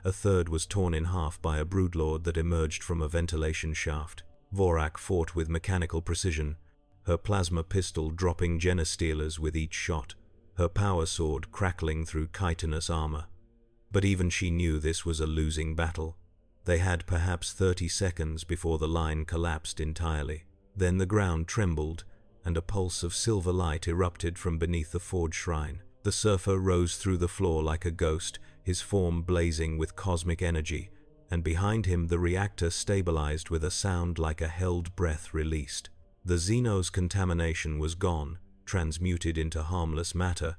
A third was torn in half by a broodlord that emerged from a ventilation shaft. Vorak fought with mechanical precision, her plasma pistol dropping Genestealers with each shot, her power sword crackling through chitinous armor. But even she knew this was a losing battle. They had perhaps 30 seconds before the line collapsed entirely. Then the ground trembled, and a pulse of silver light erupted from beneath the forge shrine. The surfer rose through the floor like a ghost, his form blazing with cosmic energy, and behind him the reactor stabilized with a sound like a held breath released. The Xenos contamination was gone, transmuted into harmless matter,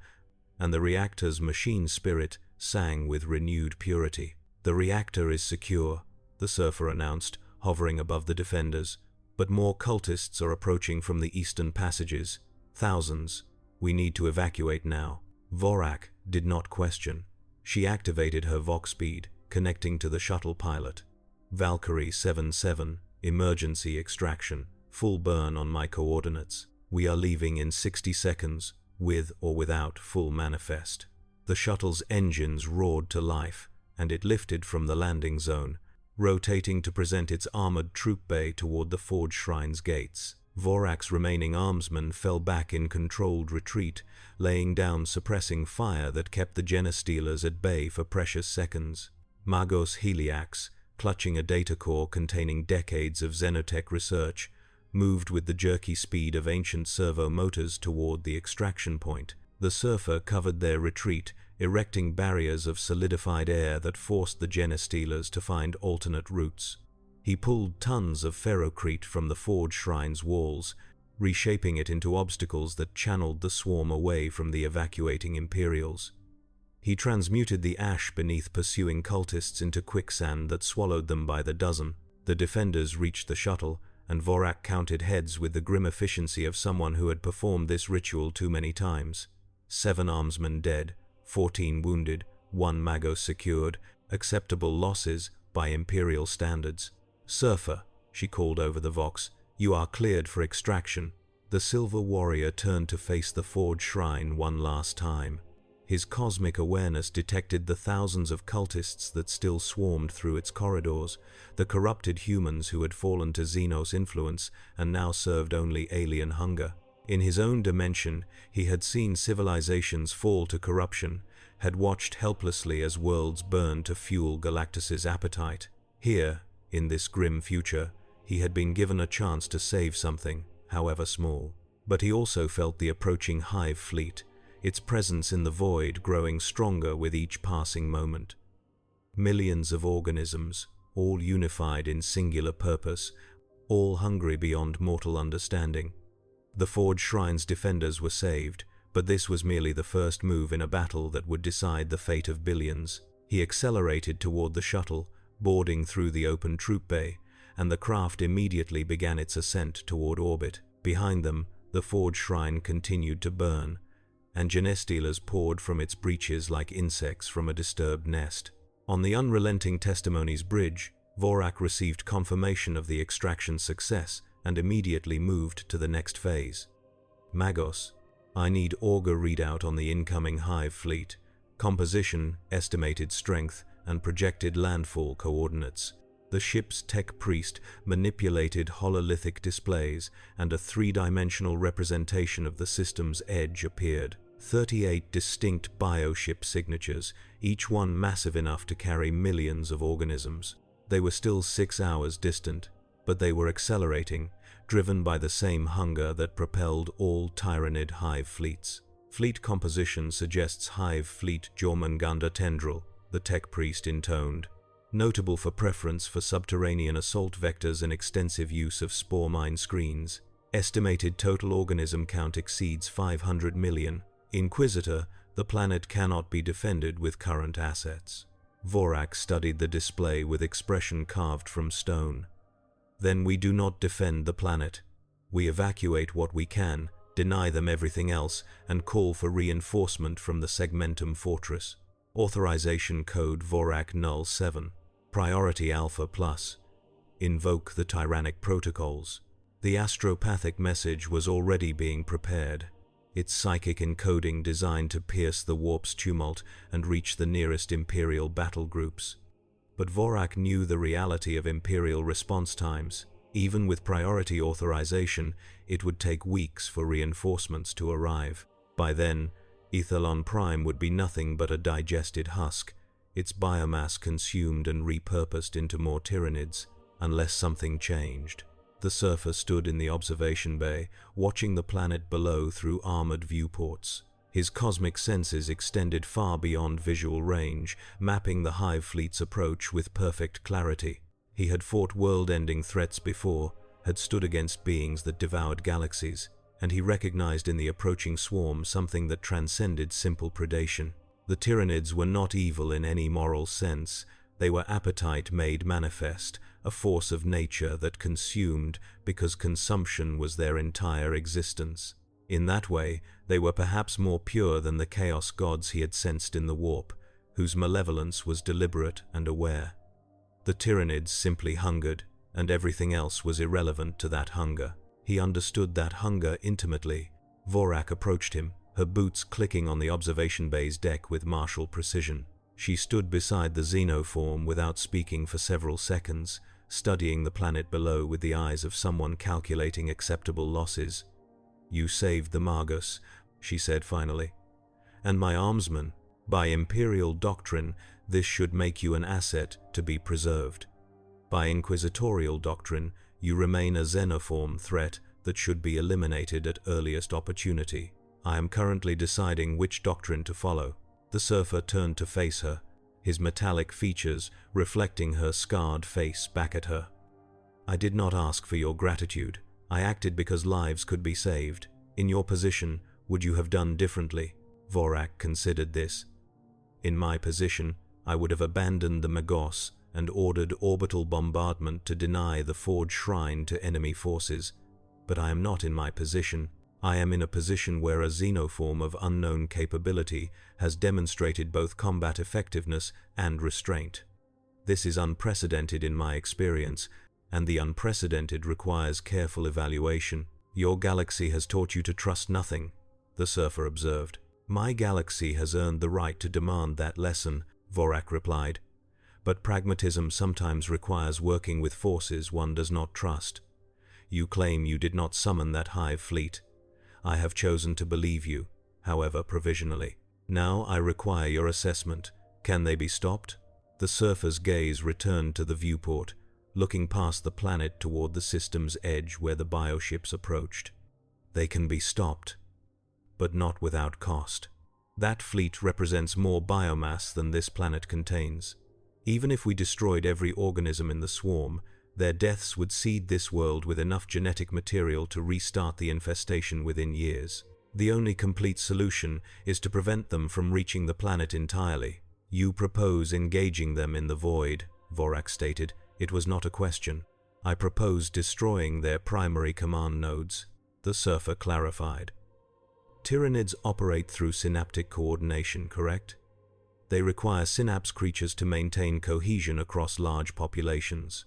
and the reactor's machine spirit sang with renewed purity. "The reactor is secure," the surfer announced, hovering above the defenders. "But more cultists are approaching from the eastern passages. Thousands. We need to evacuate now." Vorak did not question. She activated her Vox speed, connecting to the shuttle pilot. "Valkyrie 7-7, emergency extraction. Full burn on my coordinates. We are leaving in 60 seconds, with or without full manifest." The shuttle's engines roared to life, and it lifted from the landing zone, rotating to present its armored troop bay toward the Forge Shrine's gates. Vorak's remaining armsmen fell back in controlled retreat, laying down suppressing fire that kept the Genestealers at bay for precious seconds. Magos Heliax, clutching a data core containing decades of xenotech research, moved with the jerky speed of ancient servo motors toward the extraction point. The surfer covered their retreat, erecting barriers of solidified air that forced the genestealers to find alternate routes. He pulled tons of ferrocrete from the forge shrine's walls, reshaping it into obstacles that channeled the swarm away from the evacuating Imperials. He transmuted the ash beneath pursuing cultists into quicksand that swallowed them by the dozen. The defenders reached the shuttle, and Vorak counted heads with the grim efficiency of someone who had performed this ritual too many times. 7 armsmen dead, 14 wounded, 1 Magos secured, acceptable losses by Imperial standards. "Surfer," she called over the vox, "you are cleared for extraction." The silver warrior turned to face the forge shrine one last time. His cosmic awareness detected the thousands of cultists that still swarmed through its corridors, the corrupted humans who had fallen to Xenos' influence and now served only alien hunger. In his own dimension, he had seen civilizations fall to corruption, had watched helplessly as worlds burned to fuel Galactus's appetite. Here, in this grim future, he had been given a chance to save something, however small. But he also felt the approaching hive fleet, its presence in the void growing stronger with each passing moment. Millions of organisms, all unified in singular purpose, all hungry beyond mortal understanding. The Forge Shrine's defenders were saved, but this was merely the first move in a battle that would decide the fate of billions. He accelerated toward the shuttle, boarding through the open troop bay, and the craft immediately began its ascent toward orbit. Behind them, the Forge Shrine continued to burn, and genestealers poured from its breaches like insects from a disturbed nest. On the unrelenting testimony's bridge, Vorak received confirmation of the extraction's success and immediately moved to the next phase. "Magos, I need auger readout on the incoming hive fleet, composition, estimated strength, and projected landfall coordinates." The ship's tech priest manipulated hololithic displays, and a 3-dimensional representation of the system's edge appeared. 38 distinct bioship signatures, each one massive enough to carry millions of organisms. They were still 6 hours distant, but they were accelerating, driven by the same hunger that propelled all Tyranid hive fleets. "Fleet composition suggests hive fleet Jormungandr tendril," the tech priest intoned. "Notable for preference for subterranean assault vectors and extensive use of spore mine screens. Estimated total organism count exceeds 500 million. Inquisitor, the planet cannot be defended with current assets." Vorak studied the display with expression carved from stone. "Then we do not defend the planet. We evacuate what we can, deny them everything else, and call for reinforcement from the Segmentum Fortress. Authorization code Vorak Null 7. Priority Alpha Plus. Invoke the tyrannic protocols." The astropathic message was already being prepared, its psychic encoding designed to pierce the warp's tumult and reach the nearest Imperial battle groups. But Vorak knew the reality of Imperial response times. Even with priority authorization, it would take weeks for reinforcements to arrive. By then, Ethelon Prime would be nothing but a digested husk, its biomass consumed and repurposed into more Tyranids, unless something changed. The surfer stood in the observation bay, watching the planet below through armored viewports. His cosmic senses extended far beyond visual range, mapping the hive fleet's approach with perfect clarity. He had fought world-ending threats before, had stood against beings that devoured galaxies, and he recognized in the approaching swarm something that transcended simple predation. The Tyranids were not evil in any moral sense. They were appetite made manifest, a force of nature that consumed because consumption was their entire existence. In that way, they were perhaps more pure than the chaos gods he had sensed in the warp, whose malevolence was deliberate and aware. The Tyranids simply hungered, and everything else was irrelevant to that hunger. He understood that hunger intimately. Vorak approached him, her boots clicking on the observation bay's deck with martial precision. She stood beside the xenoform without speaking for several seconds, studying the planet below with the eyes of someone calculating acceptable losses. "You saved the Magos," she said finally. "And my armsmen. By Imperial doctrine, this should make you an asset to be preserved. By Inquisitorial doctrine, you remain a xenoform threat that should be eliminated at earliest opportunity." I am currently deciding which doctrine to follow. The surfer turned to face her, his metallic features reflecting her scarred face back at her. I did not ask for your gratitude. I acted because lives could be saved. In your position, would you have done differently? Vorak considered this. In my position, I would have abandoned the Magos and ordered orbital bombardment to deny the Forge Shrine to enemy forces. But I am not in my position. I am in a position where a xenoform of unknown capability has demonstrated both combat effectiveness and restraint. This is unprecedented in my experience, and the unprecedented requires careful evaluation. Your galaxy has taught you to trust nothing, the surfer observed. My galaxy has earned the right to demand that lesson, Vorak replied. But pragmatism sometimes requires working with forces one does not trust. You claim you did not summon that hive fleet. I have chosen to believe you, however provisionally. Now I require your assessment. Can they be stopped? The surfer's gaze returned to the viewport, looking past the planet toward the system's edge where the bioships approached. They can be stopped, but not without cost. That fleet represents more biomass than this planet contains. Even if we destroyed every organism in the swarm, their deaths would seed this world with enough genetic material to restart the infestation within years. The only complete solution is to prevent them from reaching the planet entirely. You propose engaging them in the void, Vorak stated. It was not a question. I propose destroying their primary command nodes, the surfer clarified. Tyranids operate through synaptic coordination, correct? They require synapse creatures to maintain cohesion across large populations.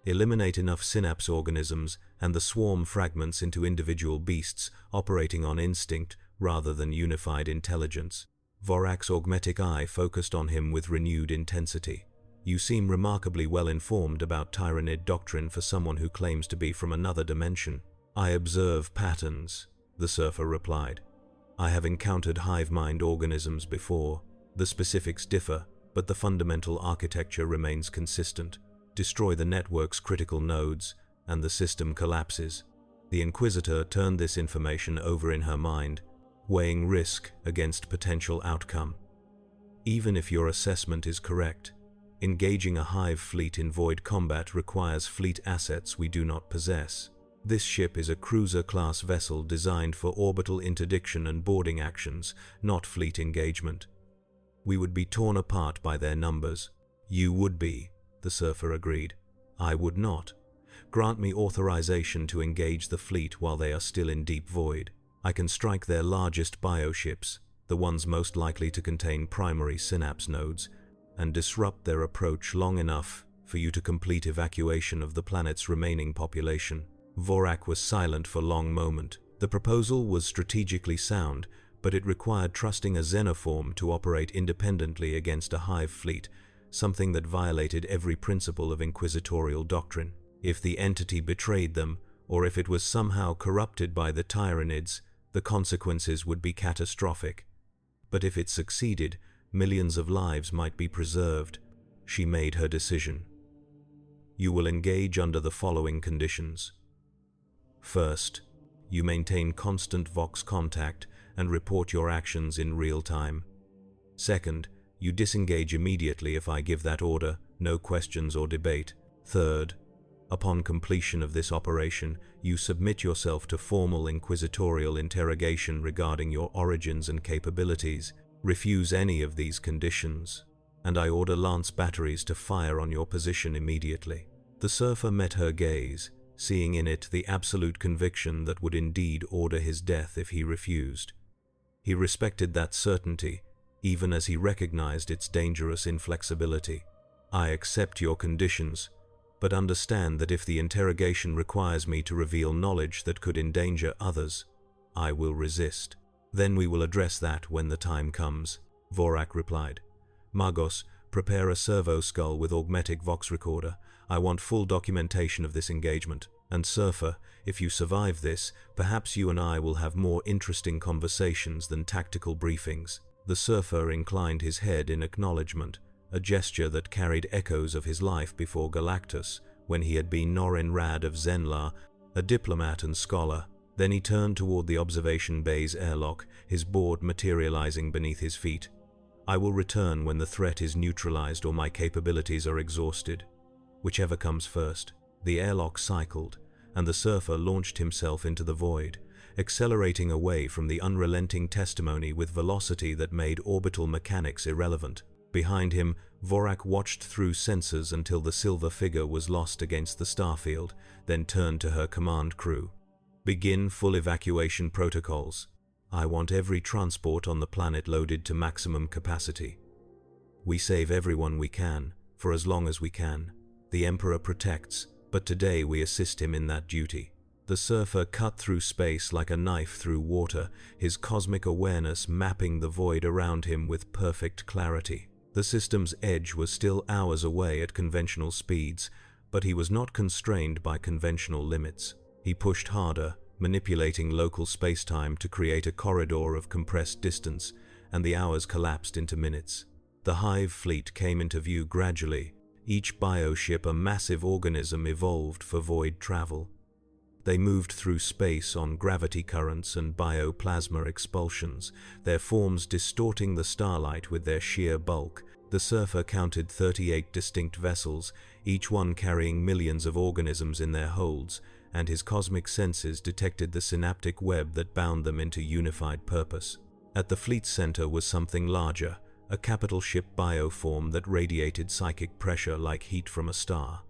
Eliminate enough synapse organisms and the swarm fragments into individual beasts operating on instinct rather than unified intelligence. Vorak's augmetic eye focused on him with renewed intensity. You seem remarkably well informed about Tyranid doctrine for someone who claims to be from another dimension. I observe patterns, the surfer replied. I have encountered hive-mind organisms before. The specifics differ, but the fundamental architecture remains consistent. Destroy the network's critical nodes, and the system collapses. The Inquisitor turned this information over in her mind, weighing risk against potential outcome. Even if your assessment is correct, engaging a hive fleet in void combat requires fleet assets we do not possess. This ship is a cruiser-class vessel designed for orbital interdiction and boarding actions, not fleet engagement. We would be torn apart by their numbers. You would be, the surfer agreed. I would not. Grant me authorization to engage the fleet while they are still in deep void. I can strike their largest bioships, the ones most likely to contain primary synapse nodes, and disrupt their approach long enough for you to complete evacuation of the planet's remaining population. Vorak was silent for a long moment. The proposal was strategically sound, but it required trusting a xenoform to operate independently against a hive fleet, something that violated every principle of inquisitorial doctrine. If the entity betrayed them, or if it was somehow corrupted by the Tyranids, the consequences would be catastrophic. But if it succeeded, millions of lives might be preserved. She made her decision. You will engage under the following conditions. First, you maintain constant Vox contact and report your actions in real time. Second, you disengage immediately if I give that order, no questions or debate. Third, upon completion of this operation, you submit yourself to formal inquisitorial interrogation regarding your origins and capabilities. Refuse any of these conditions, and I order lance batteries to fire on your position immediately. The surfer met her gaze, seeing in it the absolute conviction that would indeed order his death if he refused. He respected that certainty, even as he recognized its dangerous inflexibility. I accept your conditions, but understand that if the interrogation requires me to reveal knowledge that could endanger others, I will resist. Then we will address that when the time comes, Vorak replied. Magos, prepare a servo skull with augmetic Vox recorder. I want full documentation of this engagement. And Surfer, if you survive this, perhaps you and I will have more interesting conversations than tactical briefings. The Surfer inclined his head in acknowledgement, a gesture that carried echoes of his life before Galactus, when he had been Norin Rad of Zenlar, a diplomat and scholar. Then he turned toward the observation bay's airlock, his board materializing beneath his feet. "I will return when the threat is neutralized or my capabilities are exhausted. Whichever comes first." The airlock cycled, and the surfer launched himself into the void, accelerating away from the unrelenting testimony with velocity that made orbital mechanics irrelevant. Behind him, Vorak watched through sensors until the silver figure was lost against the starfield, then turned to her command crew. "Begin full evacuation protocols. I want every transport on the planet loaded to maximum capacity. We save everyone we can, for as long as we can. The Emperor protects, but today we assist him in that duty." The surfer cut through space like a knife through water, his cosmic awareness mapping the void around him with perfect clarity. The system's edge was still hours away at conventional speeds, but he was not constrained by conventional limits. He pushed harder, manipulating local spacetime to create a corridor of compressed distance, and the hours collapsed into minutes. The Hive fleet came into view gradually, each bioship a massive organism evolved for void travel. They moved through space on gravity currents and bioplasma expulsions, their forms distorting the starlight with their sheer bulk. The surfer counted 38 distinct vessels, each one carrying millions of organisms in their holds, and his cosmic senses detected the synaptic web that bound them into unified purpose. At the fleet's center was something larger, a capital ship bioform that radiated psychic pressure like heat from a star.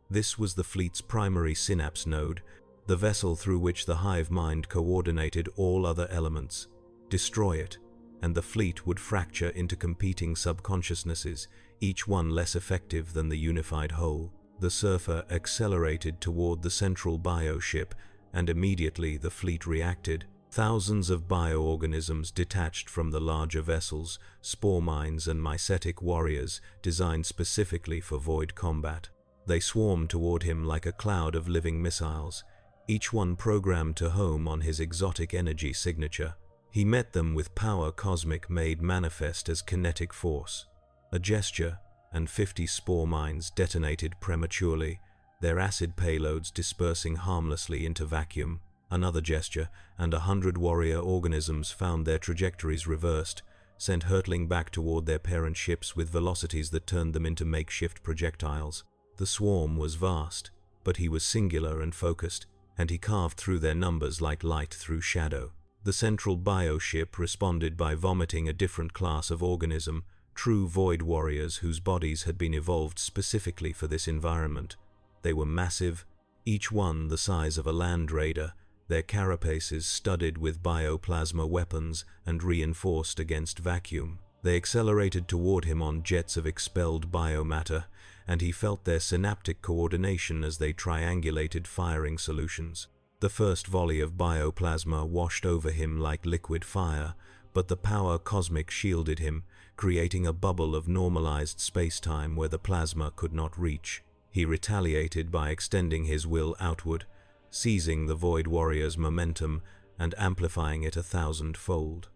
This was the fleet's primary synapse node, the vessel through which the hive mind coordinated all other elements. Destroy it, and the fleet would fracture into competing subconsciousnesses, each one less effective than the unified whole. The surfer accelerated toward the central bioship, and immediately the fleet reacted. Thousands of bioorganisms detached from the larger vessels, spore mines and mycetic warriors designed specifically for void combat. They swarmed toward him like a cloud of living missiles, each one programmed to home on his exotic energy signature. He met them with power cosmic made manifest as kinetic force. A gesture, and 50 spore mines detonated prematurely, their acid payloads dispersing harmlessly into vacuum. Another gesture, and 100 warrior organisms found their trajectories reversed, sent hurtling back toward their parent ships with velocities that turned them into makeshift projectiles. The swarm was vast, but he was singular and focused, and he carved through their numbers like light through shadow. The central bioship responded by vomiting a different class of organism, true void warriors whose bodies had been evolved specifically for this environment. They were massive, each one the size of a land raider, their carapaces studded with bioplasma weapons and reinforced against vacuum. They accelerated toward him on jets of expelled biomatter, and he felt their synaptic coordination as they triangulated firing solutions. The first volley of bioplasma washed over him like liquid fire, but the power cosmic shielded him, creating a bubble of normalized spacetime where the plasma could not reach. He retaliated by extending his will outward, seizing the Void Warrior's momentum and amplifying it 1,000-fold.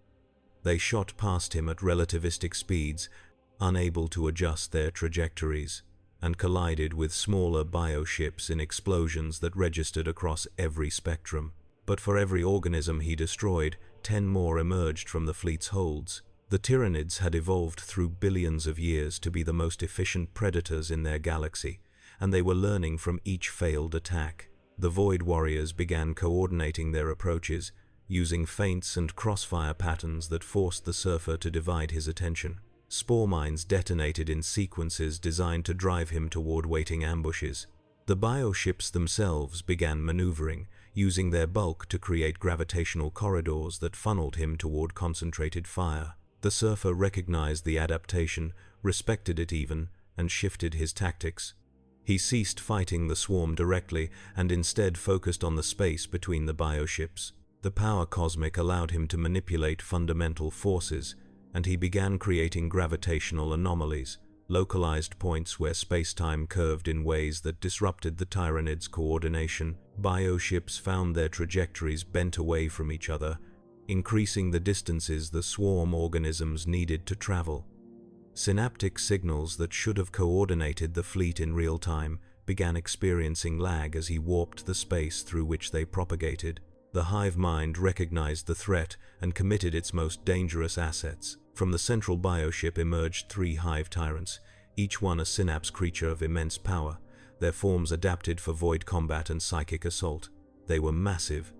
They shot past him at relativistic speeds, unable to adjust their trajectories, and collided with smaller bioships in explosions that registered across every spectrum. But for every organism he destroyed, 10 more emerged from the fleet's holds. The Tyranids had evolved through billions of years to be the most efficient predators in their galaxy, and they were learning from each failed attack. The Void Warriors began coordinating their approaches, using feints and crossfire patterns that forced the surfer to divide his attention. Spore mines detonated in sequences designed to drive him toward waiting ambushes. The bioships themselves began maneuvering, using their bulk to create gravitational corridors that funneled him toward concentrated fire. The surfer recognized the adaptation, respected it even, and shifted his tactics. He ceased fighting the swarm directly and instead focused on the space between the bioships. The power cosmic allowed him to manipulate fundamental forces, and he began creating gravitational anomalies, localized points where space-time curved in ways that disrupted the Tyranids' coordination. Bioships found their trajectories bent away from each other, increasing the distances the swarm organisms needed to travel. Synaptic signals that should have coordinated the fleet in real time began experiencing lag as he warped the space through which they propagated. The hive mind recognized the threat and committed its most dangerous assets. From the central bioship emerged 3 hive tyrants, each one a synapse creature of immense power, their forms adapted for void combat and psychic assault. They were massive,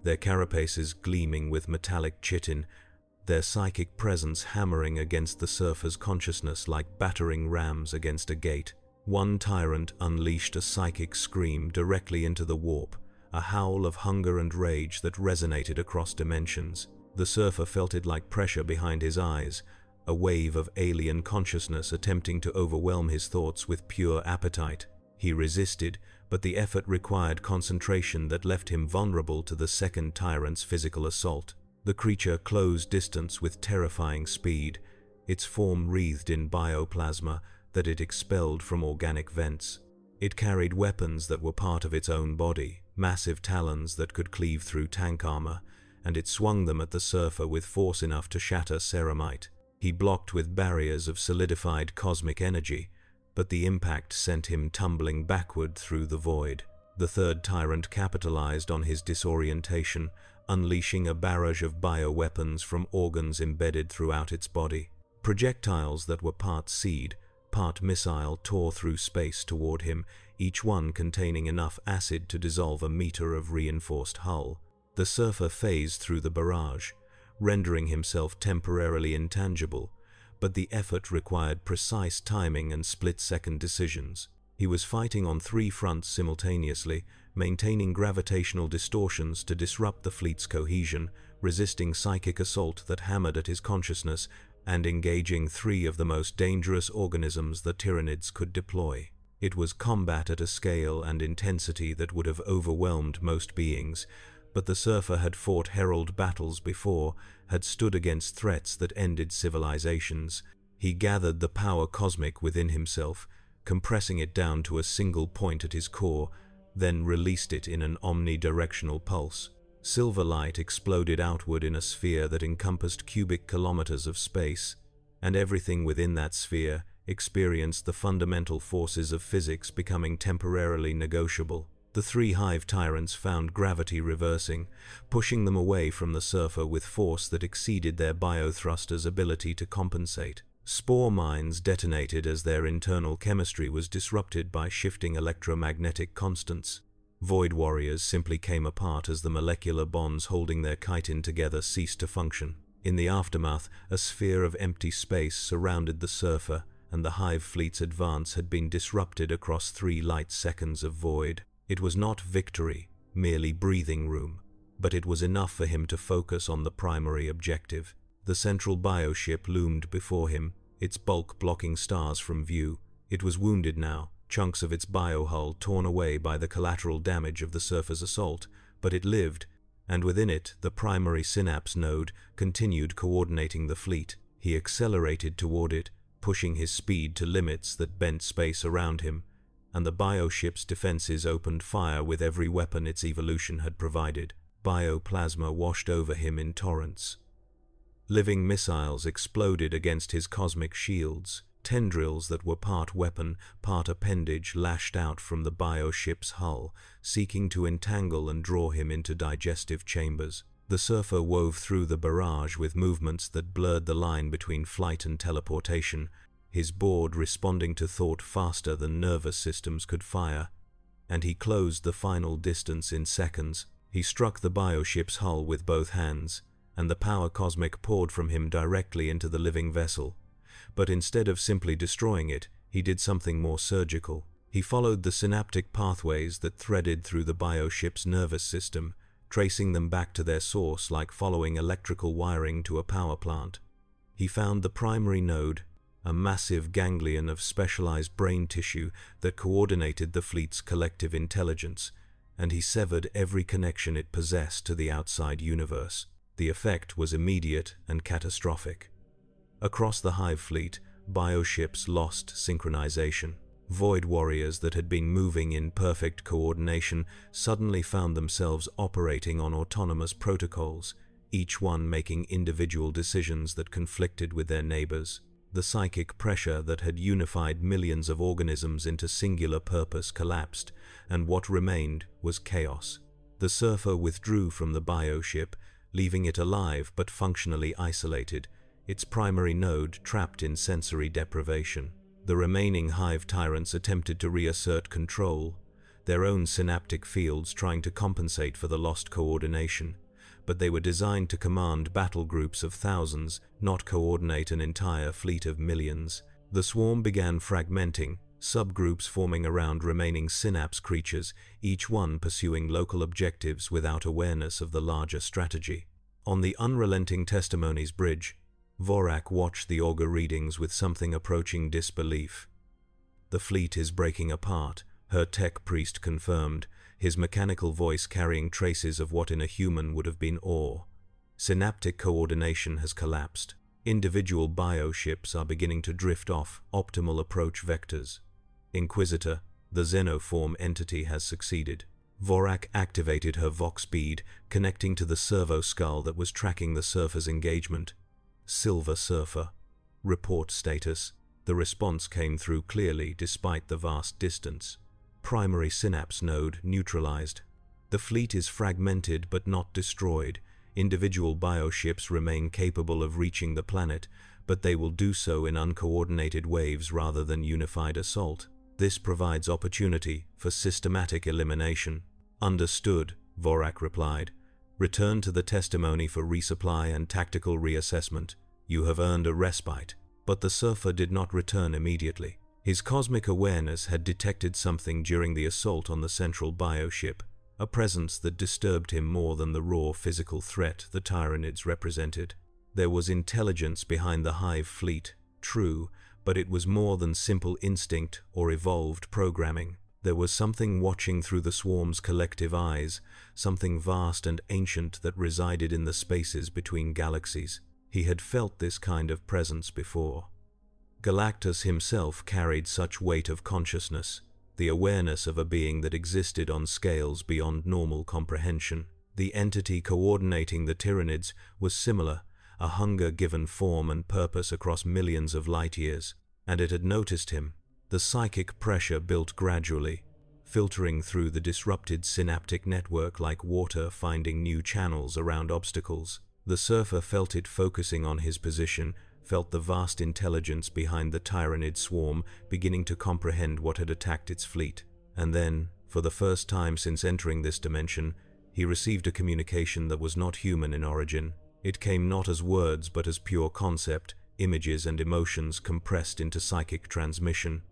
their carapaces gleaming with metallic chitin, their psychic presence hammering against the surfer's consciousness like battering rams against a gate. One tyrant unleashed a psychic scream directly into the warp, a howl of hunger and rage that resonated across dimensions. The surfer felt it like pressure behind his eyes, a wave of alien consciousness attempting to overwhelm his thoughts with pure appetite. He resisted, but the effort required concentration that left him vulnerable to the second tyrant's physical assault. The creature closed distance with terrifying speed, its form wreathed in bioplasma that it expelled from organic vents. It carried weapons that were part of its own body, massive talons that could cleave through tank armor, and it swung them at the surfer with force enough to shatter ceramite. He blocked with barriers of solidified cosmic energy, but the impact sent him tumbling backward through the void. The third tyrant capitalized on his disorientation, unleashing a barrage of bioweapons from organs embedded throughout its body. Projectiles that were part seed, part missile tore through space toward him, each one containing enough acid to dissolve a meter of reinforced hull. The surfer phased through the barrage, rendering himself temporarily intangible, but the effort required precise timing and split-second decisions. He was fighting on 3 fronts simultaneously, maintaining gravitational distortions to disrupt the fleet's cohesion, resisting psychic assault that hammered at his consciousness, and engaging 3 of the most dangerous organisms the Tyranids could deploy. It was combat at a scale and intensity that would have overwhelmed most beings, but the surfer had fought herald battles before, had stood against threats that ended civilizations. He gathered the power cosmic within himself, compressing it down to a single point at his core, then released it in an omnidirectional pulse. Silver light exploded outward in a sphere that encompassed cubic kilometers of space, and everything within that sphere experienced the fundamental forces of physics becoming temporarily negotiable. The 3 hive tyrants found gravity reversing, pushing them away from the surfer with force that exceeded their biothrusters' ability to compensate. Spore mines detonated as their internal chemistry was disrupted by shifting electromagnetic constants. Void warriors simply came apart as the molecular bonds holding their chitin together ceased to function. In the aftermath, a sphere of empty space surrounded the surfer, and the hive fleet's advance had been disrupted across 3 light seconds of void. It was not victory, merely breathing room, but it was enough for him to focus on the primary objective. The central bioship loomed before him, its bulk blocking stars from view. It was wounded now, chunks of its biohull torn away by the collateral damage of the surfer's assault, but it lived, and within it the primary synapse node continued coordinating the fleet. He accelerated toward it, pushing his speed to limits that bent space around him, and the bioship's defenses opened fire with every weapon its evolution had provided. Bioplasma washed over him in torrents. Living missiles exploded against his cosmic shields. Tendrils that were part weapon, part appendage lashed out from the bioship's hull, seeking to entangle and draw him into digestive chambers. The surfer wove through the barrage with movements that blurred the line between flight and teleportation, his board responding to thought faster than nervous systems could fire, and he closed the final distance in seconds. He struck the bioship's hull with both hands, and the power cosmic poured from him directly into the living vessel. But instead of simply destroying it, he did something more surgical. He followed the synaptic pathways that threaded through the bioship's nervous system, tracing them back to their source like following electrical wiring to a power plant. He found the primary node, a massive ganglion of specialized brain tissue that coordinated the fleet's collective intelligence, and he severed every connection it possessed to the outside universe. The effect was immediate and catastrophic. Across the hive fleet, bioships lost synchronization. Void warriors that had been moving in perfect coordination suddenly found themselves operating on autonomous protocols, each one making individual decisions that conflicted with their neighbors. The psychic pressure that had unified millions of organisms into singular purpose collapsed, and what remained was chaos. The surfer withdrew from the bioship, leaving it alive but functionally isolated, its primary node trapped in sensory deprivation. The remaining hive tyrants attempted to reassert control, their own synaptic fields trying to compensate for the lost coordination, but they were designed to command battle groups of thousands, not coordinate an entire fleet of millions. The swarm began fragmenting, subgroups forming around remaining synapse creatures, each one pursuing local objectives without awareness of the larger strategy. On the unrelenting testimonies bridge, Vorak watched the augur readings with something approaching disbelief. "The fleet is breaking apart," her tech priest confirmed, his mechanical voice carrying traces of what in a human would have been awe. "Synaptic coordination has collapsed. Individual bioships are beginning to drift off optimal approach vectors. Inquisitor, the xenoform entity has succeeded." Vorak activated her vox bead, connecting to the servo skull that was tracking the surfer's engagement. "Silver Surfer. Report status." The response came through clearly despite the vast distance. "Primary synapse node neutralized. The fleet is fragmented but not destroyed. Individual bioships remain capable of reaching the planet, but they will do so in uncoordinated waves rather than unified assault. This provides opportunity for systematic elimination." "Understood," Vorak replied. "Return to the testimony for resupply and tactical reassessment. You have earned a respite." But the surfer did not return immediately. His cosmic awareness had detected something during the assault on the central bioship, a presence that disturbed him more than the raw physical threat the Tyranids represented. There was intelligence behind the hive fleet, true, but it was more than simple instinct or evolved programming. There was something watching through the swarm's collective eyes, something vast and ancient that resided in the spaces between galaxies. He had felt this kind of presence before. Galactus himself carried such weight of consciousness, the awareness of a being that existed on scales beyond normal comprehension. The entity coordinating the Tyranids was similar, a hunger given form and purpose across millions of light years, and it had noticed him. The psychic pressure built gradually, filtering through the disrupted synaptic network like water finding new channels around obstacles. The surfer felt it focusing on his position, felt the vast intelligence behind the Tyranid swarm beginning to comprehend what had attacked its fleet. And then, for the first time since entering this dimension, he received a communication that was not human in origin. It came not as words but as pure concept, images and emotions compressed into psychic transmission.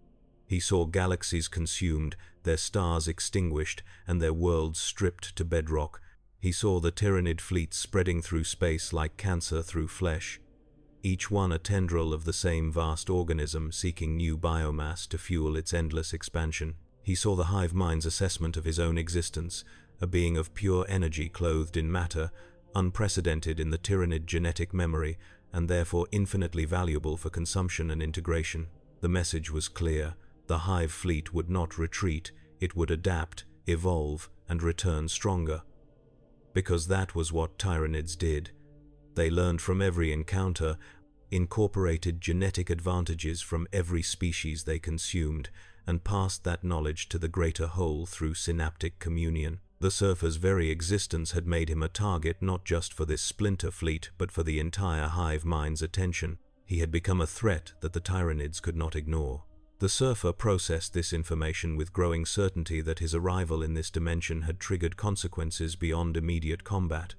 He saw galaxies consumed, their stars extinguished, and their worlds stripped to bedrock. He saw the Tyranid fleet spreading through space like cancer through flesh, each one a tendril of the same vast organism seeking new biomass to fuel its endless expansion. He saw the hive mind's assessment of his own existence, a being of pure energy clothed in matter, unprecedented in the Tyranid genetic memory, and therefore infinitely valuable for consumption and integration. The message was clear. The hive fleet would not retreat, it would adapt, evolve, and return stronger. Because that was what Tyranids did. They learned from every encounter, incorporated genetic advantages from every species they consumed, and passed that knowledge to the greater whole through synaptic communion. The surfer's very existence had made him a target not just for this splinter fleet, but for the entire hive mind's attention. He had become a threat that the Tyranids could not ignore. The surfer processed this information with growing certainty that his arrival in this dimension had triggered consequences beyond immediate combat.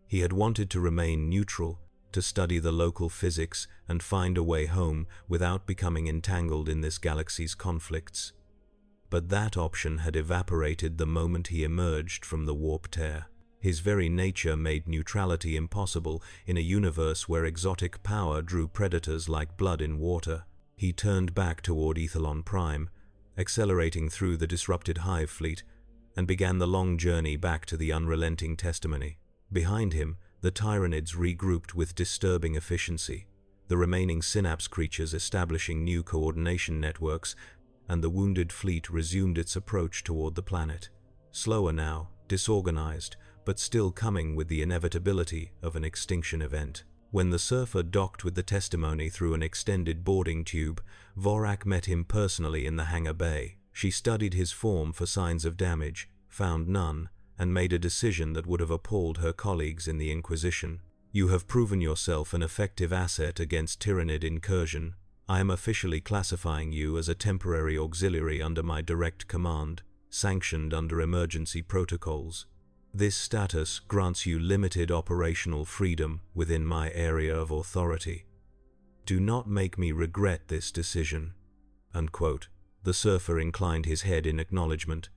He had wanted to remain neutral, to study the local physics and find a way home without becoming entangled in this galaxy's conflicts. But that option had evaporated the moment he emerged from the warp tear. His very nature made neutrality impossible in a universe where exotic power drew predators like blood in water. He turned back toward Ethelon Prime, accelerating through the disrupted hive fleet, and began the long journey back to the unrelenting testimony. Behind him, the Tyranids regrouped with disturbing efficiency, the remaining synapse creatures establishing new coordination networks, and the wounded fleet resumed its approach toward the planet. Slower now, disorganized, but still coming with the inevitability of an extinction event. When the surfer docked with the testimony through an extended boarding tube, Vorak met him personally in the hangar bay. She studied his form for signs of damage, found none, and made a decision that would have appalled her colleagues in the Inquisition. You have proven yourself an effective asset against Tyranid incursion. I am officially classifying you as a temporary auxiliary under my direct command, sanctioned under emergency protocols. This status grants you limited operational freedom within my area of authority. Do not make me regret this decision." Unquote. The surfer inclined his head in acknowledgement.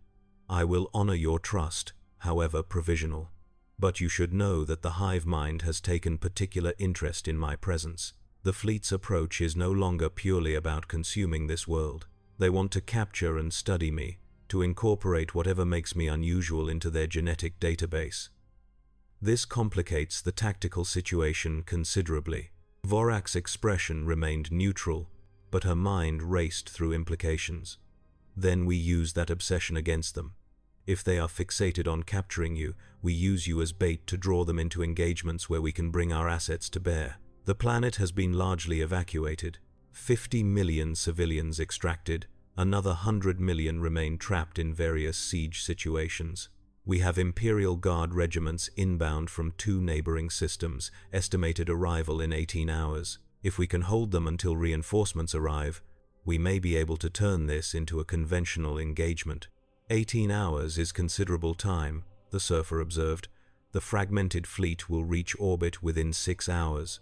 "I will honor your trust, however provisional. But you should know that the hive mind has taken particular interest in my presence. The fleet's approach is no longer purely about consuming this world. They want to capture and study me, to incorporate whatever makes me unusual into their genetic database. This complicates the tactical situation considerably." Vorak's expression remained neutral, but her mind raced through implications. "Then we use that obsession against them. If they are fixated on capturing you, we use you as bait to draw them into engagements where we can bring our assets to bear. The planet has been largely evacuated. 50 million civilians extracted. Another 100 million remain trapped in various siege situations. We have Imperial Guard regiments inbound from 2 neighboring systems, estimated arrival in 18 hours. If we can hold them until reinforcements arrive, we may be able to turn this into a conventional engagement." 18 hours is considerable time, the surfer observed. The fragmented fleet will reach orbit within 6 hours.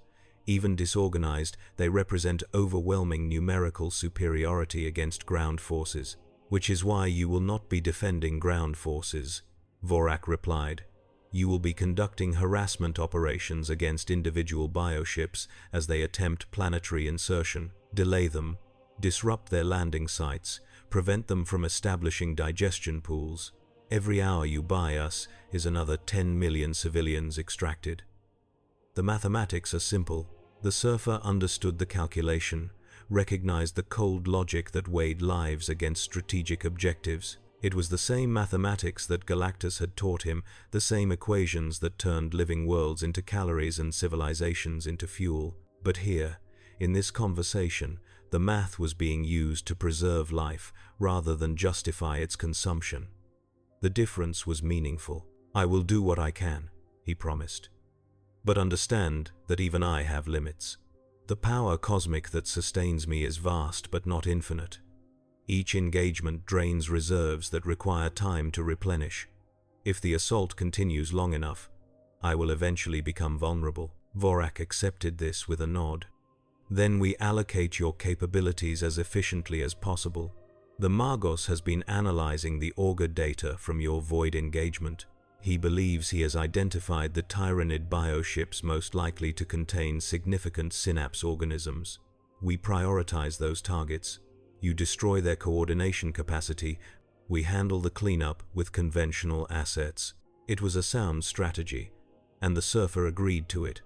Even disorganized, they represent overwhelming numerical superiority against ground forces, which is why you will not be defending ground forces, Vorak replied. You will be conducting harassment operations against individual bioships as they attempt planetary insertion, delay them, disrupt their landing sites, prevent them from establishing digestion pools. Every hour you buy us is another 10 million civilians extracted. The mathematics are simple. The surfer understood the calculation, recognized the cold logic that weighed lives against strategic objectives. It was the same mathematics that Galactus had taught him, the same equations that turned living worlds into calories and civilizations into fuel. But here, in this conversation, the math was being used to preserve life rather than justify its consumption. The difference was meaningful. "I will do what I can," he promised. "But understand that even I have limits. The power cosmic that sustains me is vast but not infinite. Each engagement drains reserves that require time to replenish. If the assault continues long enough, I will eventually become vulnerable." Vorak accepted this with a nod. "Then we allocate your capabilities as efficiently as possible. The Magos has been analyzing the auger data from your void engagement. He believes he has identified the Tyranid bioships most likely to contain significant synapse organisms. We prioritize those targets. You destroy their coordination capacity. We handle the cleanup with conventional assets." It was a sound strategy, and the surfer agreed to it.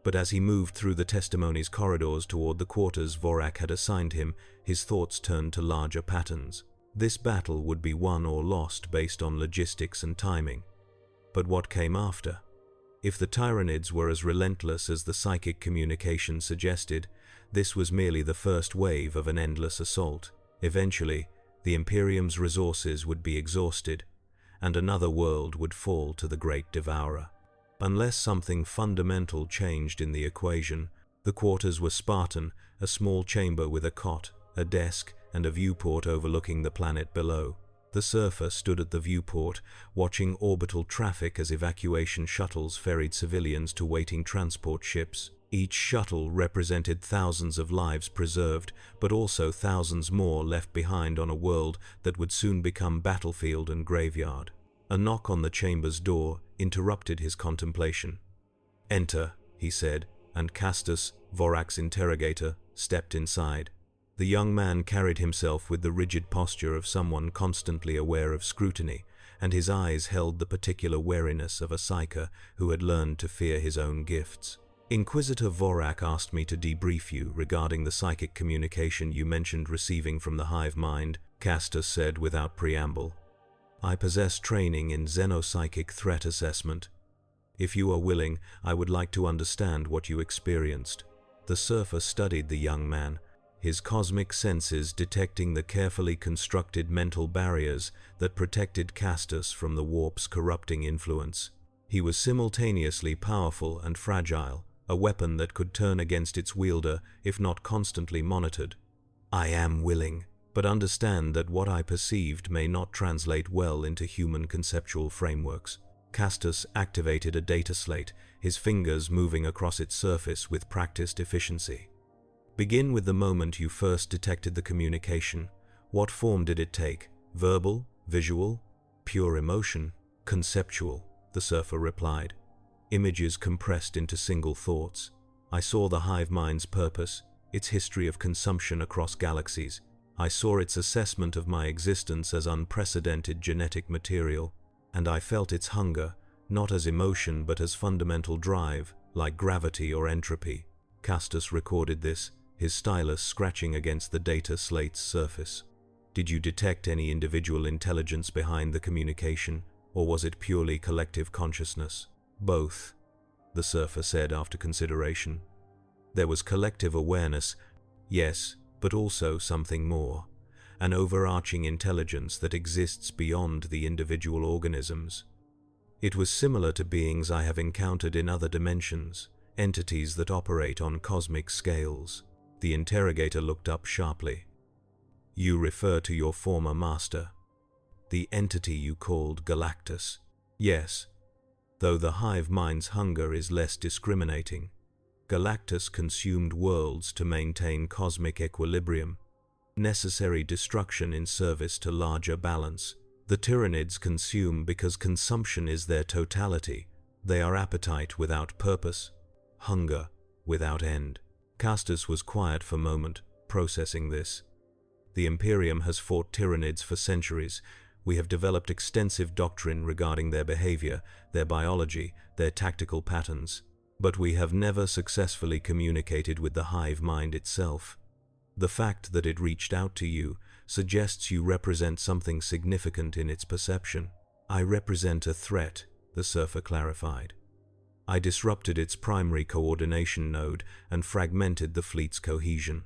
But as he moved through the testimony's corridors toward the quarters Vorak had assigned him, his thoughts turned to larger patterns. This battle would be won or lost based on logistics and timing. But what came after? If the Tyranids were as relentless as the psychic communication suggested, this was merely the first wave of an endless assault. Eventually, the Imperium's resources would be exhausted, and another world would fall to the Great Devourer. Unless something fundamental changed in the equation, the quarters were Spartan, a small chamber with a cot, a desk, and a viewport overlooking the planet below. The surfer stood at the viewport, watching orbital traffic as evacuation shuttles ferried civilians to waiting transport ships. Each shuttle represented thousands of lives preserved, but also thousands more left behind on a world that would soon become battlefield and graveyard. A knock on the chamber's door interrupted his contemplation. "Enter," he said, and Castus, Vorak's interrogator, stepped inside. The young man carried himself with the rigid posture of someone constantly aware of scrutiny, and his eyes held the particular wariness of a psyker who had learned to fear his own gifts. "Inquisitor Vorak asked me to debrief you regarding the psychic communication you mentioned receiving from the hive mind," Castus said without preamble. "I possess training in xenopsychic threat assessment. If you are willing, I would like to understand what you experienced." The surfer studied the young man, his cosmic senses detecting the carefully constructed mental barriers that protected Castus from the warp's corrupting influence. He was simultaneously powerful and fragile, a weapon that could turn against its wielder if not constantly monitored. I am willing, but understand that what I perceived may not translate well into human conceptual frameworks. Castus activated a data slate, his fingers moving across its surface with practiced efficiency. Begin with the moment you first detected the communication. What form did it take? Verbal? Visual? Pure emotion? Conceptual, the surfer replied. Images compressed into single thoughts. I saw the hive mind's purpose, its history of consumption across galaxies. I saw its assessment of my existence as unprecedented genetic material, and I felt its hunger, not as emotion but as fundamental drive, like gravity or entropy. Castus recorded this, his stylus scratching against the data slate's surface. Did you detect any individual intelligence behind the communication, or was it purely collective consciousness? Both, the surfer said after consideration. There was collective awareness, yes, but also something more, an overarching intelligence that exists beyond the individual organisms. It was similar to beings I have encountered in other dimensions, entities that operate on cosmic scales. The interrogator looked up sharply. You refer to your former master, the entity you called Galactus. Yes, though the hive mind's hunger is less discriminating. Galactus consumed worlds to maintain cosmic equilibrium, necessary destruction in service to larger balance. The Tyranids consume because consumption is their totality. They are appetite without purpose, hunger without end. Castus was quiet for a moment, processing this. The Imperium has fought Tyranids for centuries. We have developed extensive doctrine regarding their behavior, their biology, their tactical patterns. But we have never successfully communicated with the hive mind itself. The fact that it reached out to you suggests you represent something significant in its perception. I represent a threat, the surfer clarified. I disrupted its primary coordination node and fragmented the fleet's cohesion.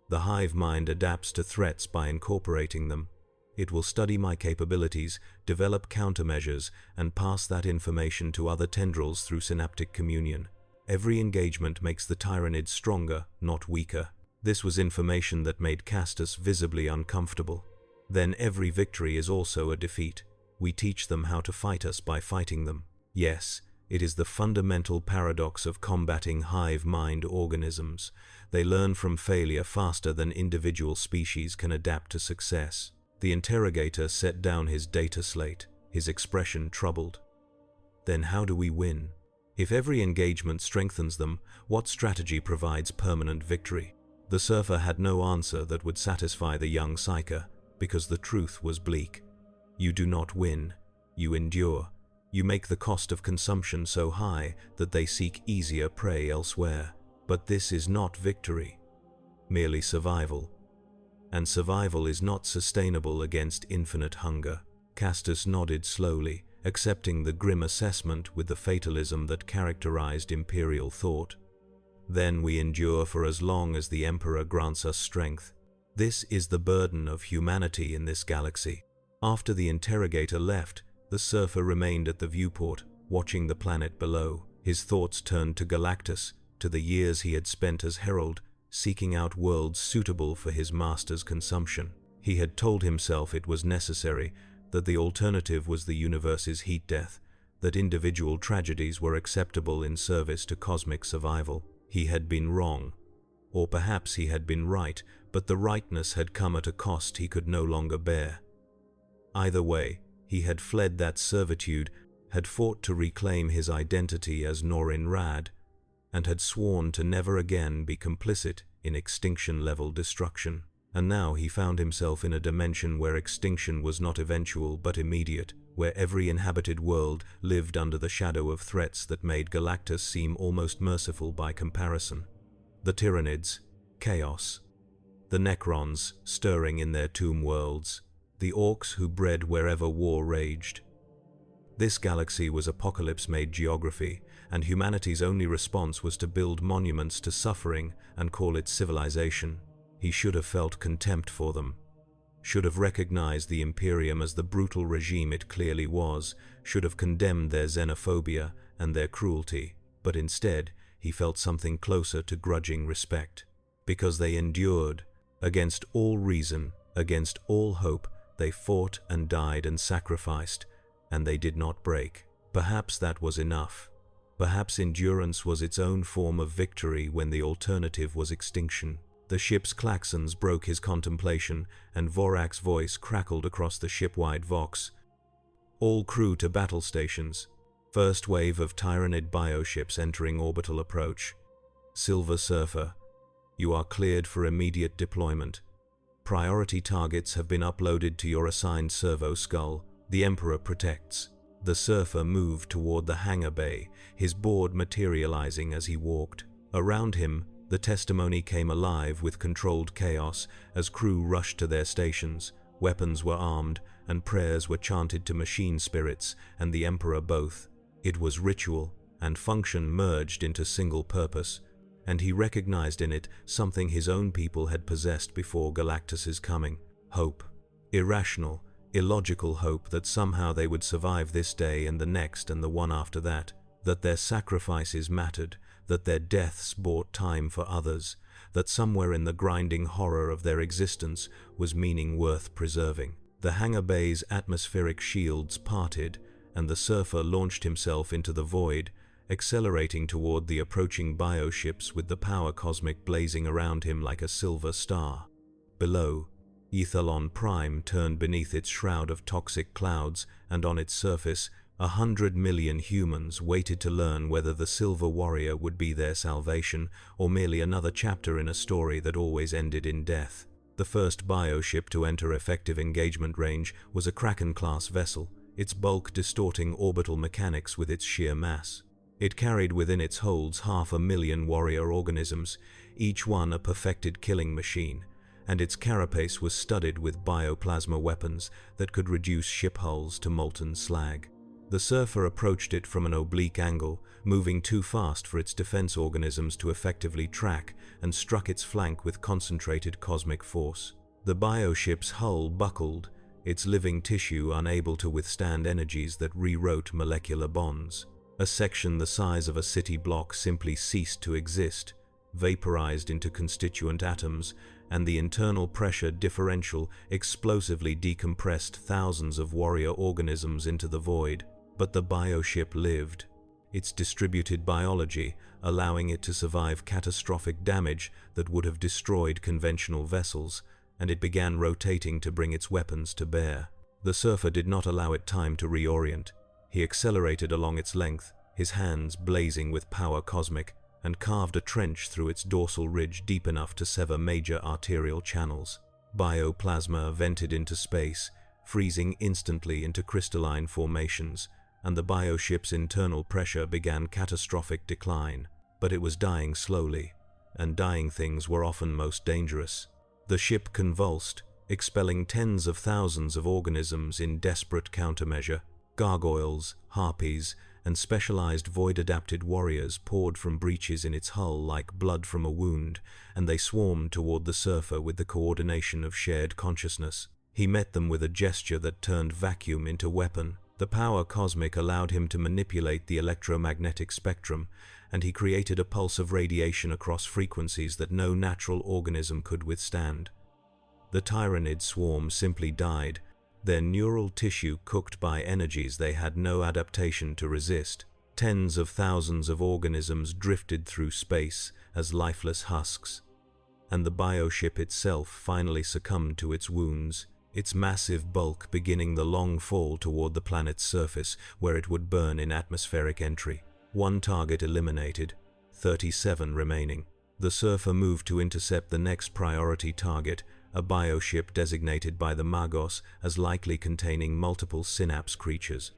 The hive mind adapts to threats by incorporating them. It will study my capabilities, develop countermeasures, and pass that information to other tendrils through synaptic communion. Every engagement makes the Tyranid stronger, not weaker. This was information that made Castus visibly uncomfortable. Then every victory is also a defeat. We teach them how to fight us by fighting them. Yes, it is the fundamental paradox of combating hive mind organisms. They learn from failure faster than individual species can adapt to success. The interrogator set down his data slate, his expression troubled. Then how do we win? If every engagement strengthens them, what strategy provides permanent victory? The surfer had no answer that would satisfy the young psyker, because the truth was bleak. You do not win, you endure. You make the cost of consumption so high that they seek easier prey elsewhere. But this is not victory, merely survival. And survival is not sustainable against infinite hunger. Castus nodded slowly, accepting the grim assessment with the fatalism that characterized imperial thought. Then we endure for as long as the Emperor grants us strength. This is the burden of humanity in this galaxy. After the interrogator left, the surfer remained at the viewport, watching the planet below. His thoughts turned to Galactus, to the years he had spent as herald, seeking out worlds suitable for his master's consumption. He had told himself it was necessary, that the alternative was the universe's heat death, that individual tragedies were acceptable in service to cosmic survival. He had been wrong. Or perhaps he had been right, but the rightness had come at a cost he could no longer bear. Either way, he had fled that servitude, had fought to reclaim his identity as Norin Rad, and had sworn to never again be complicit in extinction-level destruction. And now he found himself in a dimension where extinction was not eventual but immediate, where every inhabited world lived under the shadow of threats that made Galactus seem almost merciful by comparison. The Tyranids, chaos. The Necrons, stirring in their tomb worlds. The Orcs who bred wherever war raged. This galaxy was apocalypse-made geography, and humanity's only response was to build monuments to suffering and call it civilization. He should have felt contempt for them, should have recognized the Imperium as the brutal regime it clearly was, should have condemned their xenophobia and their cruelty, but instead he felt something closer to grudging respect. Because they endured, against all reason, against all hope, they fought and died and sacrificed, and they did not break. Perhaps that was enough. Perhaps endurance was its own form of victory when the alternative was extinction. The ship's claxons broke his contemplation, and Vorak's voice crackled across the ship-wide vox. All crew to battle stations. First wave of Tyranid bioships entering orbital approach. Silver Surfer, you are cleared for immediate deployment. Priority targets have been uploaded to your assigned servo skull. The Emperor protects. The Surfer moved toward the hangar bay, his board materializing as he walked. Around him, the testimony came alive with controlled chaos as crew rushed to their stations. Weapons were armed, and prayers were chanted to machine spirits and the Emperor both. It was ritual, and function merged into single purpose, and he recognized in it something his own people had possessed before Galactus's coming. Hope. Irrational, illogical hope that somehow they would survive this day and the next and the one after that, that their sacrifices mattered, that their deaths bought time for others, that somewhere in the grinding horror of their existence was meaning worth preserving. The hangar bay's atmospheric shields parted, and the Surfer launched himself into the void, accelerating toward the approaching bioships with the power cosmic blazing around him like a silver star. Below, Ethalon Prime turned beneath its shroud of toxic clouds, and on its surface, 100 million humans waited to learn whether the Silver Warrior would be their salvation or merely another chapter in a story that always ended in death. The first bioship to enter effective engagement range was a Kraken-class vessel, its bulk distorting orbital mechanics with its sheer mass. It carried within its holds 500,000 warrior organisms, each one a perfected killing machine, and its carapace was studded with bioplasma weapons that could reduce ship hulls to molten slag. The Surfer approached it from an oblique angle, moving too fast for its defense organisms to effectively track, and struck its flank with concentrated cosmic force. The bioship's hull buckled, its living tissue unable to withstand energies that rewrote molecular bonds. A section the size of a city block simply ceased to exist, vaporized into constituent atoms, and the internal pressure differential explosively decompressed thousands of warrior organisms into the void. But the bioship lived, its distributed biology allowing it to survive catastrophic damage that would have destroyed conventional vessels, and it began rotating to bring its weapons to bear. The Surfer did not allow it time to reorient. He accelerated along its length, his hands blazing with power cosmic, and carved a trench through its dorsal ridge deep enough to sever major arterial channels. Bioplasma vented into space, freezing instantly into crystalline formations, and the bioship's internal pressure began catastrophic decline. But it was dying slowly, and dying things were often most dangerous. The ship convulsed, expelling tens of thousands of organisms in desperate countermeasure. Gargoyles, harpies, and specialized void-adapted warriors poured from breaches in its hull like blood from a wound, and they swarmed toward the Surfer with the coordination of shared consciousness. He met them with a gesture that turned vacuum into weapon. The power cosmic allowed him to manipulate the electromagnetic spectrum, and he created a pulse of radiation across frequencies that no natural organism could withstand. The Tyranid swarm simply died, their neural tissue cooked by energies they had no adaptation to resist. Tens of thousands of organisms drifted through space as lifeless husks, and the bioship itself finally succumbed to its wounds, its massive bulk beginning the long fall toward the planet's surface, where it would burn in atmospheric entry. One target eliminated, 37 remaining. The Surfer moved to intercept the next priority target, a bioship designated by the Magos as likely containing multiple synapse creatures.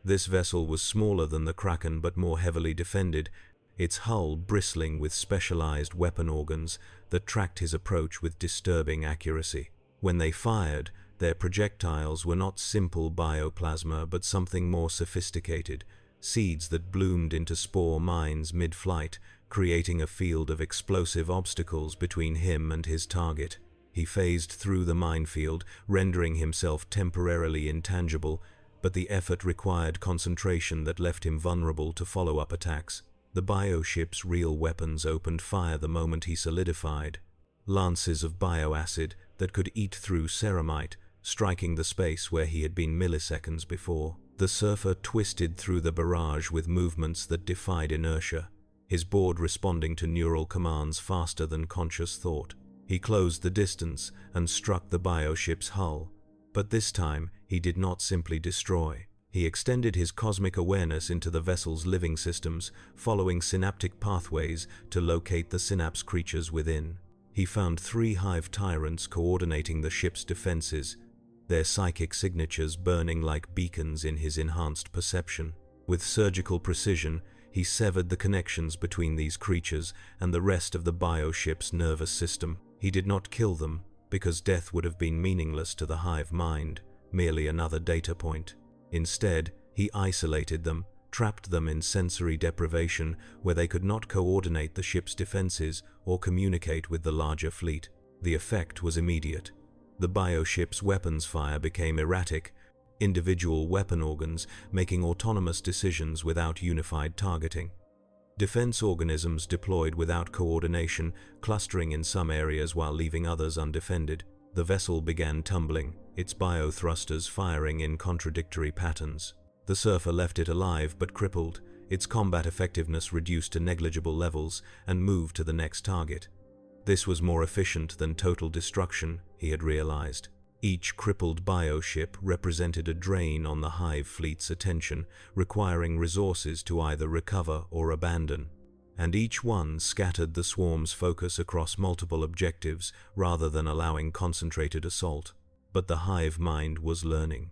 This vessel was smaller than the Kraken but more heavily defended, its hull bristling with specialized weapon organs that tracked his approach with disturbing accuracy. When they fired, their projectiles were not simple bioplasma but something more sophisticated, seeds that bloomed into spore mines mid-flight, creating a field of explosive obstacles between him and his target. He phased through the minefield, rendering himself temporarily intangible, but the effort required concentration that left him vulnerable to follow-up attacks. The bioship's real weapons opened fire the moment he solidified. Lances of bioacid that could eat through ceramite, striking the space where he had been milliseconds before. The surfer twisted through the barrage with movements that defied inertia, his board responding to neural commands faster than conscious thought. He closed the distance and struck the bioship's hull, but this time he did not simply destroy. He extended his cosmic awareness into the vessel's living systems, following synaptic pathways to locate the synapse creatures within. He found 3 hive tyrants coordinating the ship's defenses, their psychic signatures burning like beacons in his enhanced perception. With surgical precision, he severed the connections between these creatures and the rest of the bioship's nervous system. He did not kill them, because death would have been meaningless to the hive mind, merely another data point. Instead, he isolated them, trapped them in sensory deprivation where they could not coordinate the ship's defenses or communicate with the larger fleet. The effect was immediate. The bioship's weapons fire became erratic, individual weapon organs making autonomous decisions without unified targeting. Defense organisms deployed without coordination, clustering in some areas while leaving others undefended. The vessel began tumbling, its biothrusters firing in contradictory patterns. The surfer left it alive but crippled, its combat effectiveness reduced to negligible levels, and moved to the next target. This was more efficient than total destruction, he had realized. Each crippled bioship represented a drain on the hive fleet's attention, requiring resources to either recover or abandon. And each one scattered the swarm's focus across multiple objectives rather than allowing concentrated assault. But the hive mind was learning.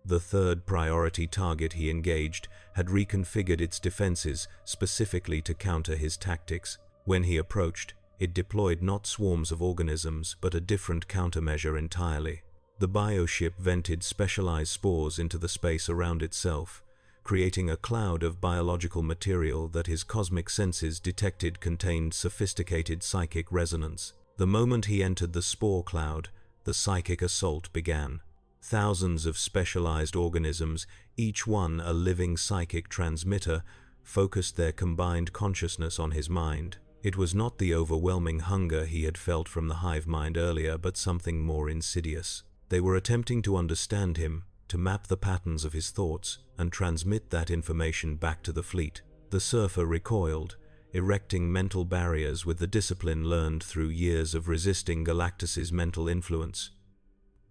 The third priority target he engaged had reconfigured its defenses specifically to counter his tactics. When he approached, it deployed not swarms of organisms but a different countermeasure entirely. The bioship vented specialized spores into the space around itself, creating a cloud of biological material that his cosmic senses detected contained sophisticated psychic resonance. The moment he entered the spore cloud, the psychic assault began. Thousands of specialized organisms, each one a living psychic transmitter, focused their combined consciousness on his mind. It was not the overwhelming hunger he had felt from the hive mind earlier, but something more insidious. They were attempting to understand him, to map the patterns of his thoughts, and transmit that information back to the fleet. The surfer recoiled, erecting mental barriers with the discipline learned through years of resisting Galactus's mental influence.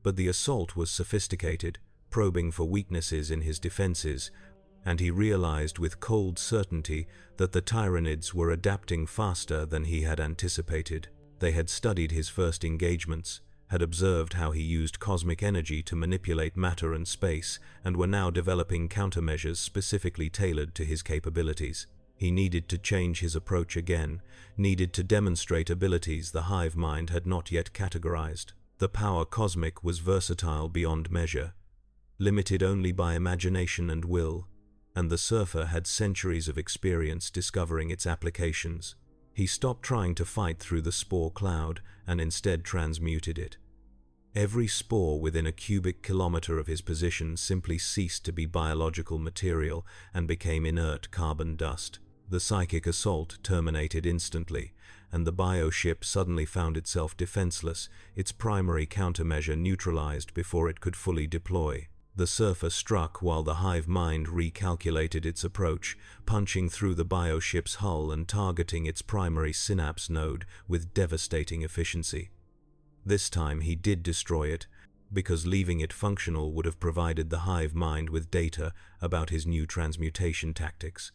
But the assault was sophisticated, probing for weaknesses in his defenses, and he realized with cold certainty that the Tyranids were adapting faster than he had anticipated. They had studied his first engagements, had observed how he used cosmic energy to manipulate matter and space, and were now developing countermeasures specifically tailored to his capabilities. He needed to change his approach again, needed to demonstrate abilities the hive mind had not yet categorized. The power cosmic was versatile beyond measure, limited only by imagination and will, and the surfer had centuries of experience discovering its applications. He stopped trying to fight through the spore cloud and instead transmuted it. Every spore within a cubic kilometer of his position simply ceased to be biological material and became inert carbon dust. The psychic assault terminated instantly, and the bioship suddenly found itself defenseless, its primary countermeasure neutralized before it could fully deploy. The surfer struck while the hive mind recalculated its approach, punching through the bioship's hull and targeting its primary synapse node with devastating efficiency. This time he did destroy it, because leaving it functional would have provided the hive mind with data about his new transmutation tactics.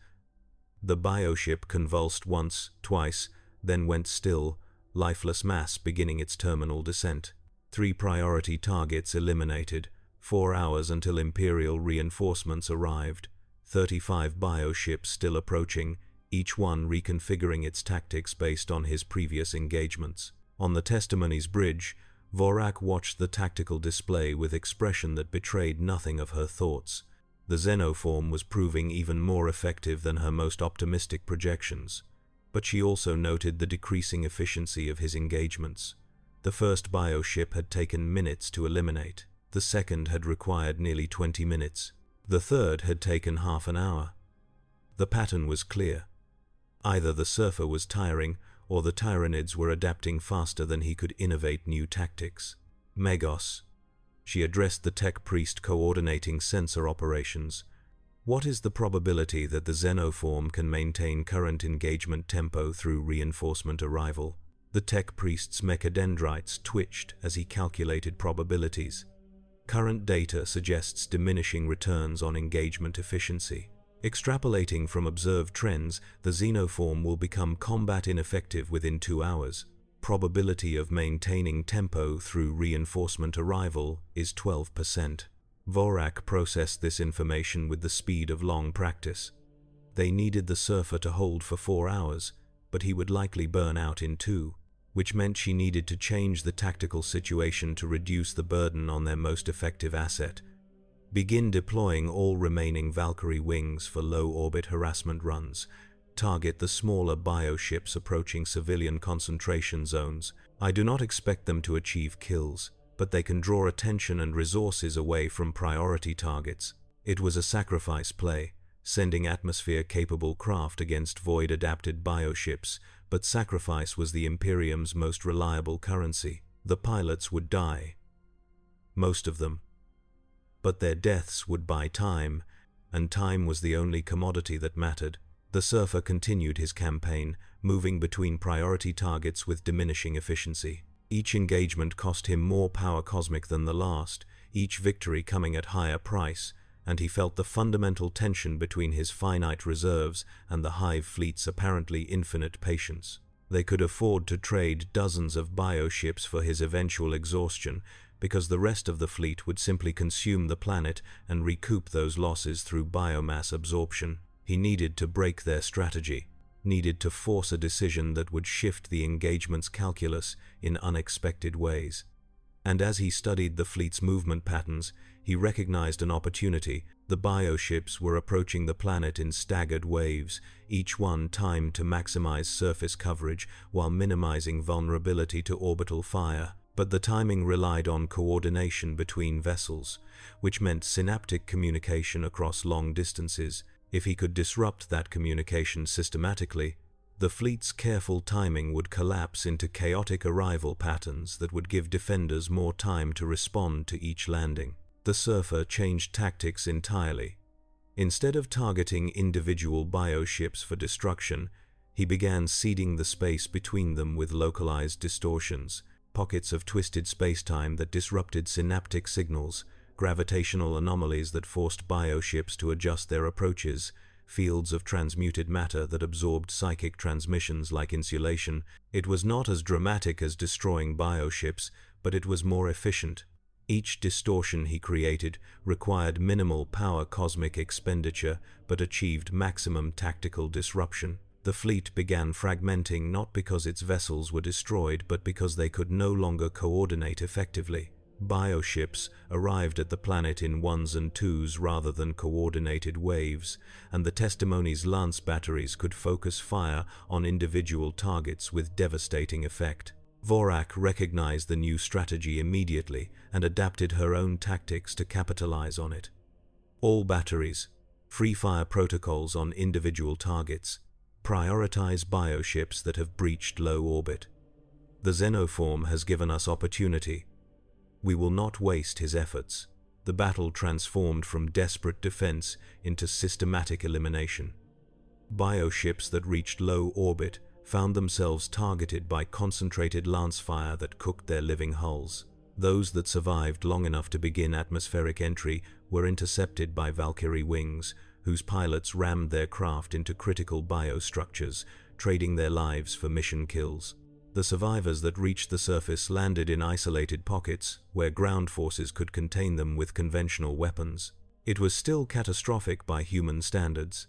The bioship convulsed once, twice, then went still, lifeless mass beginning its terminal descent. 3 priority targets eliminated, 4 hours until Imperial reinforcements arrived, 35 bioships still approaching, each one reconfiguring its tactics based on his previous engagements. On the Testimony's bridge, Vorak watched the tactical display with expression that betrayed nothing of her thoughts. The xenoform was proving even more effective than her most optimistic projections. But she also noted the decreasing efficiency of his engagements. The first bioship had taken minutes to eliminate. The second had required nearly 20 minutes. The third had taken half an hour. The pattern was clear. Either the surfer was tiring, or the Tyranids were adapting faster than he could innovate new tactics. Megos. She addressed the tech priest coordinating sensor operations. What is the probability that the xenoform can maintain current engagement tempo through reinforcement arrival? The tech priest's mechadendrites twitched as he calculated probabilities. Current data suggests diminishing returns on engagement efficiency. Extrapolating from observed trends, the xenoform will become combat ineffective within 2 hours. Probability of maintaining tempo through reinforcement arrival is 12%. Vorak processed this information with the speed of long practice. They needed the surfer to hold for 4 hours, but he would likely burn out in 2, which meant she needed to change the tactical situation to reduce the burden on their most effective asset. Begin deploying all remaining Valkyrie wings for low-orbit harassment runs. Target the smaller bioships approaching civilian concentration zones. I do not expect them to achieve kills, but they can draw attention and resources away from priority targets. It was a sacrifice play, sending atmosphere-capable craft against void-adapted bioships, but sacrifice was the Imperium's most reliable currency. The pilots would die. Most of them. But their deaths would buy time, and time was the only commodity that mattered. The surfer continued his campaign, moving between priority targets with diminishing efficiency. Each engagement cost him more power cosmic than the last, each victory coming at higher price, and he felt the fundamental tension between his finite reserves and the Hive fleet's apparently infinite patience. They could afford to trade dozens of bioships for his eventual exhaustion, because the rest of the fleet would simply consume the planet and recoup those losses through biomass absorption. He needed to break their strategy, needed to force a decision that would shift the engagement's calculus in unexpected ways. And as he studied the fleet's movement patterns, he recognized an opportunity. The bioships were approaching the planet in staggered waves, each one timed to maximize surface coverage while minimizing vulnerability to orbital fire. But the timing relied on coordination between vessels, which meant synaptic communication across long distances. If he could disrupt that communication systematically, the fleet's careful timing would collapse into chaotic arrival patterns that would give defenders more time to respond to each landing. The surfer changed tactics entirely. Instead of targeting individual bioships for destruction, he began seeding the space between them with localized distortions, pockets of twisted spacetime that disrupted synaptic signals, gravitational anomalies that forced bioships to adjust their approaches, fields of transmuted matter that absorbed psychic transmissions like insulation. It was not as dramatic as destroying bioships, but it was more efficient. Each distortion he created required minimal power cosmic expenditure, but achieved maximum tactical disruption. The fleet began fragmenting not because its vessels were destroyed, but because they could no longer coordinate effectively. Bioships arrived at the planet in ones and twos rather than coordinated waves, and the Testimony's lance batteries could focus fire on individual targets with devastating effect. Vorak recognized the new strategy immediately and adapted her own tactics to capitalize on it. All batteries, free-fire protocols on individual targets, prioritize bioships that have breached low orbit. The xenoform has given us opportunity. We will not waste his efforts. The battle transformed from desperate defense into systematic elimination. Bioships that reached low orbit found themselves targeted by concentrated lance fire that cooked their living hulls. Those that survived long enough to begin atmospheric entry were intercepted by Valkyrie wings, whose pilots rammed their craft into critical biostructures, trading their lives for mission kills. The survivors that reached the surface landed in isolated pockets, where ground forces could contain them with conventional weapons. It was still catastrophic by human standards.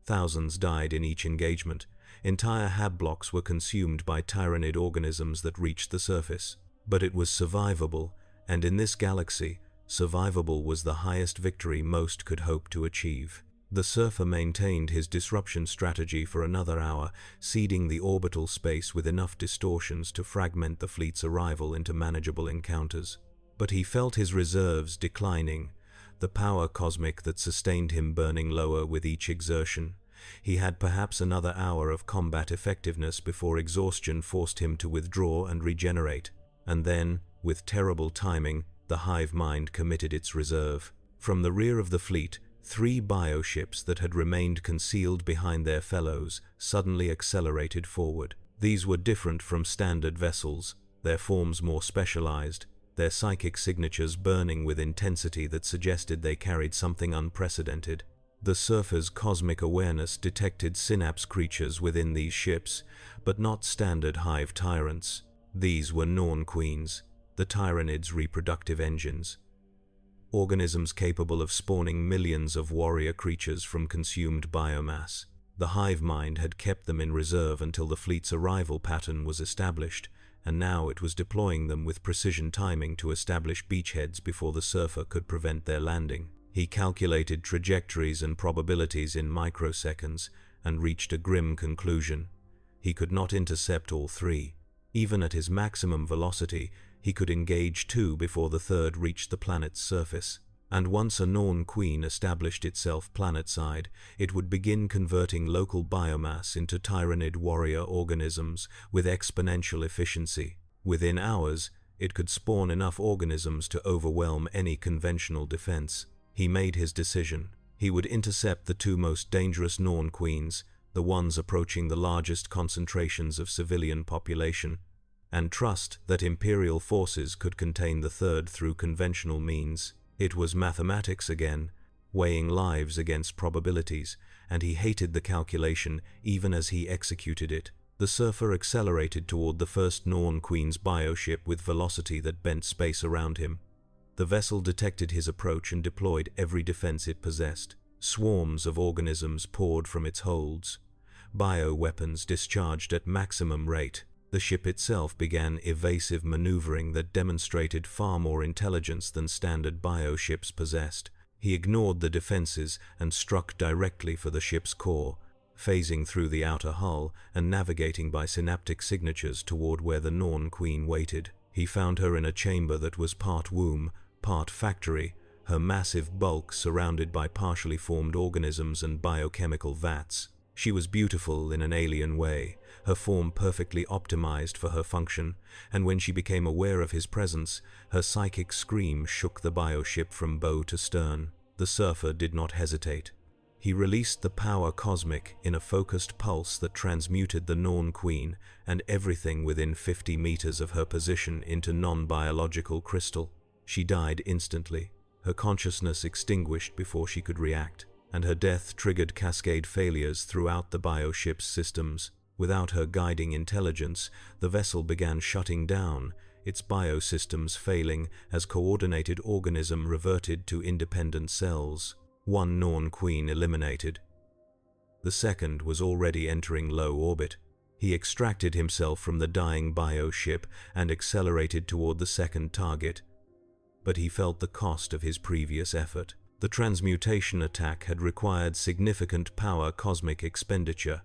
Thousands died in each engagement. Entire hab blocks were consumed by Tyranid organisms that reached the surface. But it was survivable, and in this galaxy, survivable was the highest victory most could hope to achieve. The surfer maintained his disruption strategy for another hour, seeding the orbital space with enough distortions to fragment the fleet's arrival into manageable encounters. But he felt his reserves declining, the power cosmic that sustained him burning lower with each exertion. He had perhaps another hour of combat effectiveness before exhaustion forced him to withdraw and regenerate. And then, with terrible timing, the hive mind committed its reserve. From the rear of the fleet, 3 bioships that had remained concealed behind their fellows suddenly accelerated forward. These were different from standard vessels, their forms more specialized, their psychic signatures burning with intensity that suggested they carried something unprecedented. The surfer's cosmic awareness detected synapse creatures within these ships, but not standard hive tyrants. These were Norn queens, the tyranids' reproductive engines. Organisms capable of spawning millions of warrior creatures from consumed biomass. The hive mind had kept them in reserve until the fleet's arrival pattern was established, and now it was deploying them with precision timing to establish beachheads before the surfer could prevent their landing. He calculated trajectories and probabilities in microseconds and reached a grim conclusion. He could not intercept all 3. Even at his maximum velocity, he could engage 2 before the third reached the planet's surface. And once a Norn queen established itself planetside, it would begin converting local biomass into tyranid warrior organisms with exponential efficiency. Within hours, it could spawn enough organisms to overwhelm any conventional defense. He made his decision. He would intercept the 2 most dangerous Norn queens, the ones approaching the largest concentrations of civilian population, and trust that Imperial forces could contain the third through conventional means. It was mathematics again, weighing lives against probabilities, and he hated the calculation even as he executed it. The surfer accelerated toward the first Norn queen's bioship with velocity that bent space around him. The vessel detected his approach and deployed every defense it possessed. Swarms of organisms poured from its holds. Bioweapons discharged at maximum rate. The ship itself began evasive maneuvering that demonstrated far more intelligence than standard bioships possessed. He ignored the defenses and struck directly for the ship's core, phasing through the outer hull and navigating by synaptic signatures toward where the Norn queen waited. He found her in a chamber that was part womb, part factory, her massive bulk surrounded by partially formed organisms and biochemical vats. She was beautiful in an alien way, her form perfectly optimized for her function, and when she became aware of his presence, her psychic scream shook the bioship from bow to stern. The surfer did not hesitate. He released the power cosmic in a focused pulse that transmuted the Norn queen and everything within 50 meters of her position into non-biological crystal. She died instantly, her consciousness extinguished before she could react, and her death triggered cascade failures throughout the bioship's systems. Without her guiding intelligence, the vessel began shutting down, its biosystems failing as coordinated organism reverted to independent cells. 1 Norn queen eliminated. The second was already entering low orbit. He extracted himself from the dying bioship and accelerated toward the second target. But he felt the cost of his previous effort. The transmutation attack had required significant power cosmic expenditure,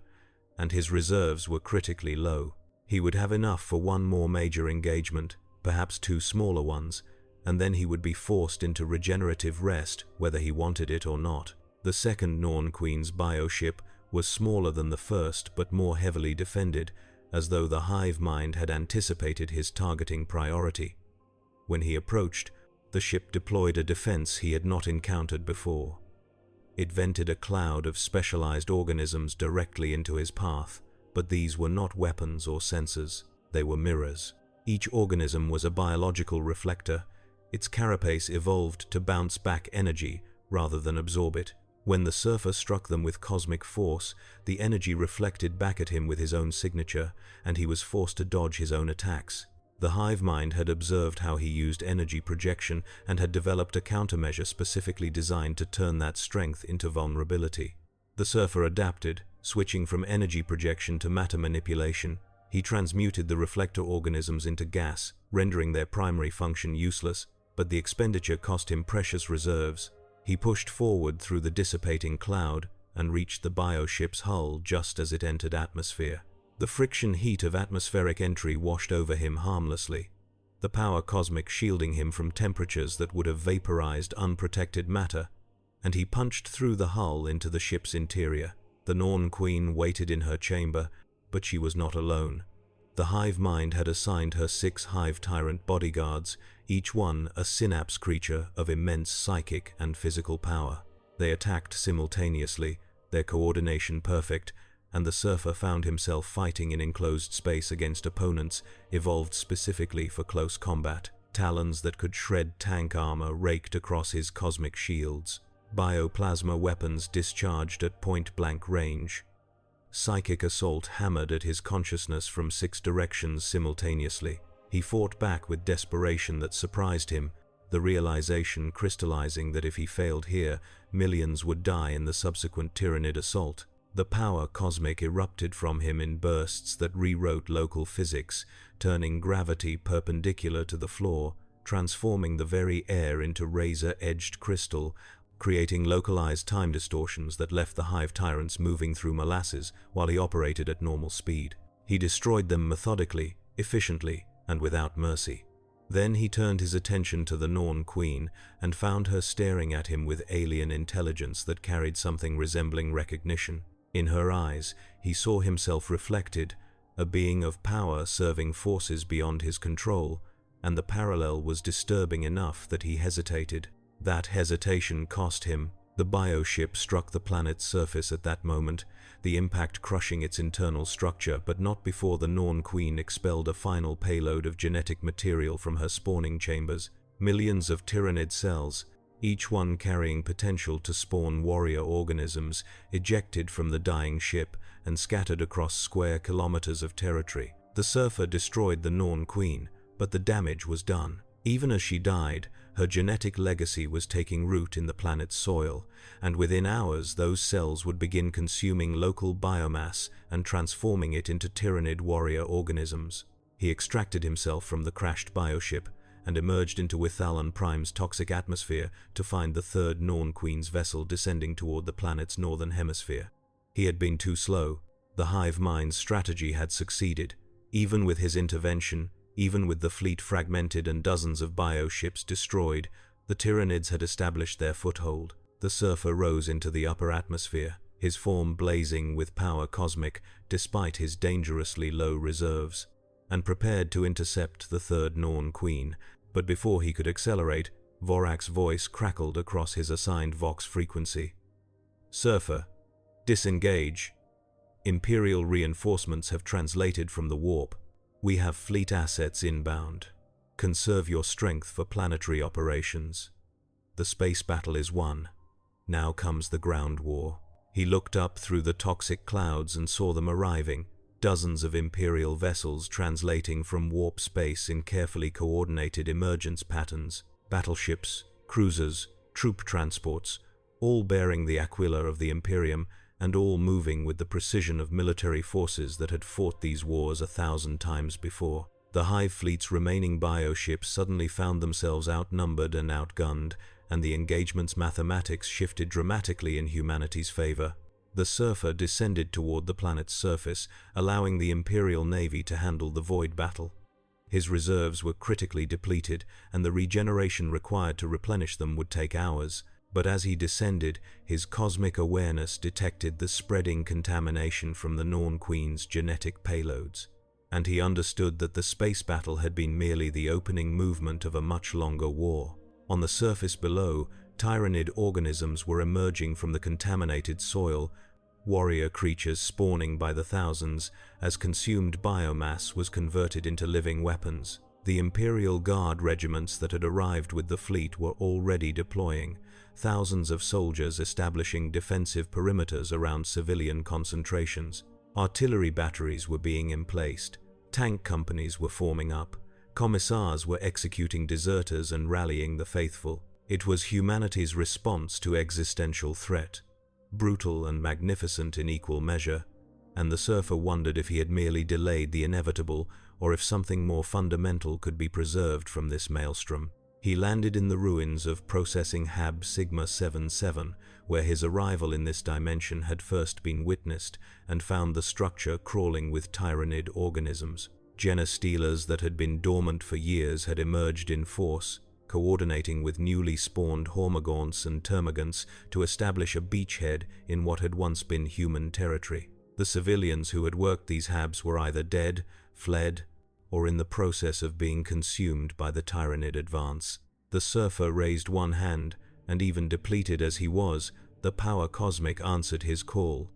and his reserves were critically low. He would have enough for 1 more major engagement, perhaps 2 smaller ones, and then he would be forced into regenerative rest whether he wanted it or not. The second Norn queen's bioship was smaller than the first but more heavily defended, as though the hive mind had anticipated his targeting priority. When he approached, the ship deployed a defense he had not encountered before. It vented a cloud of specialized organisms directly into his path, but these were not weapons or sensors, they were mirrors. Each organism was a biological reflector. Its carapace evolved to bounce back energy rather than absorb it. When the surfer struck them with cosmic force, the energy reflected back at him with his own signature, and he was forced to dodge his own attacks. The hive mind had observed how he used energy projection and had developed a countermeasure specifically designed to turn that strength into vulnerability. The surfer adapted, switching from energy projection to matter manipulation. He transmuted the reflector organisms into gas, rendering their primary function useless, but the expenditure cost him precious reserves. He pushed forward through the dissipating cloud and reached the bioship's hull just as it entered atmosphere. The friction heat of atmospheric entry washed over him harmlessly, the power cosmic shielding him from temperatures that would have vaporized unprotected matter, and he punched through the hull into the ship's interior. The Norn Queen waited in her chamber, but she was not alone. The hive mind had assigned her 6 hive tyrant bodyguards, each one a synapse creature of immense psychic and physical power. They attacked simultaneously, their coordination perfect, and the surfer found himself fighting in enclosed space against opponents evolved specifically for close combat. Talons that could shred tank armor raked across his cosmic shields. Bioplasma weapons discharged at point-blank range. Psychic assault hammered at his consciousness from 6 directions simultaneously. He fought back with desperation that surprised him, the realization crystallizing that if he failed here, millions would die in the subsequent Tyranid assault. The power cosmic erupted from him in bursts that rewrote local physics, turning gravity perpendicular to the floor, transforming the very air into razor-edged crystal, creating localized time distortions that left the hive tyrants moving through molasses while he operated at normal speed. He destroyed them methodically, efficiently, and without mercy. Then he turned his attention to the Norn Queen and found her staring at him with alien intelligence that carried something resembling recognition. In her eyes, he saw himself reflected, a being of power serving forces beyond his control, and the parallel was disturbing enough that he hesitated. That hesitation cost him. The bioship struck the planet's surface at that moment, the impact crushing its internal structure, but not before the Norn Queen expelled a final payload of genetic material from her spawning chambers. Millions of Tyranid cells, each one carrying potential to spawn warrior organisms, ejected from the dying ship and scattered across square kilometers of territory. The surfer destroyed the Norn Queen, but the damage was done. Even as she died, her genetic legacy was taking root in the planet's soil, and within hours those cells would begin consuming local biomass and transforming it into Tyranid warrior organisms. He extracted himself from the crashed bioship and emerged into Withalan Prime's toxic atmosphere to find the 3rd Norn Queen's vessel descending toward the planet's northern hemisphere. He had been too slow. The hive mind's strategy had succeeded. Even with his intervention, even with the fleet fragmented and dozens of bioships destroyed, the Tyranids had established their foothold. The surfer rose into the upper atmosphere, his form blazing with power cosmic despite his dangerously low reserves, and prepared to intercept the 3rd Norn Queen. But before he could accelerate, Vorak's voice crackled across his assigned Vox frequency. "Surfer, disengage. Imperial reinforcements have translated from the warp. We have fleet assets inbound. Conserve your strength for planetary operations. The space battle is won. Now comes the ground war." He looked up through the toxic clouds and saw them arriving, dozens of Imperial vessels translating from warp space in carefully coordinated emergence patterns, battleships, cruisers, troop transports, all bearing the aquila of the Imperium, and all moving with the precision of military forces that had fought these wars 1,000 times before. The Hive Fleet's remaining bioships suddenly found themselves outnumbered and outgunned, and the engagement's mathematics shifted dramatically in humanity's favor. The surfer descended toward the planet's surface, allowing the Imperial Navy to handle the void battle. His reserves were critically depleted, and the regeneration required to replenish them would take hours. But as he descended, his cosmic awareness detected the spreading contamination from the Norn Queen's genetic payloads, and he understood that the space battle had been merely the opening movement of a much longer war. On the surface below, Tyranid organisms were emerging from the contaminated soil, warrior creatures spawning by the thousands as consumed biomass was converted into living weapons. The Imperial Guard regiments that had arrived with the fleet were already deploying, thousands of soldiers establishing defensive perimeters around civilian concentrations. Artillery batteries were being emplaced, tank companies were forming up, commissars were executing deserters and rallying the faithful. It was humanity's response to existential threat, brutal and magnificent in equal measure, and the surfer wondered if he had merely delayed the inevitable or if something more fundamental could be preserved from this maelstrom. He landed in the ruins of processing Hab Sigma 77, where his arrival in this dimension had first been witnessed, and found the structure crawling with tyrannid organisms. Genostealers that had been dormant for years had emerged in force, coordinating with newly spawned hormagaunts and termagants to establish a beachhead in what had once been human territory. The civilians who had worked these Habs were either dead, fled, or in the process of being consumed by the tyrannid advance. The surfer raised one hand, and even depleted as he was, the power cosmic answered his call.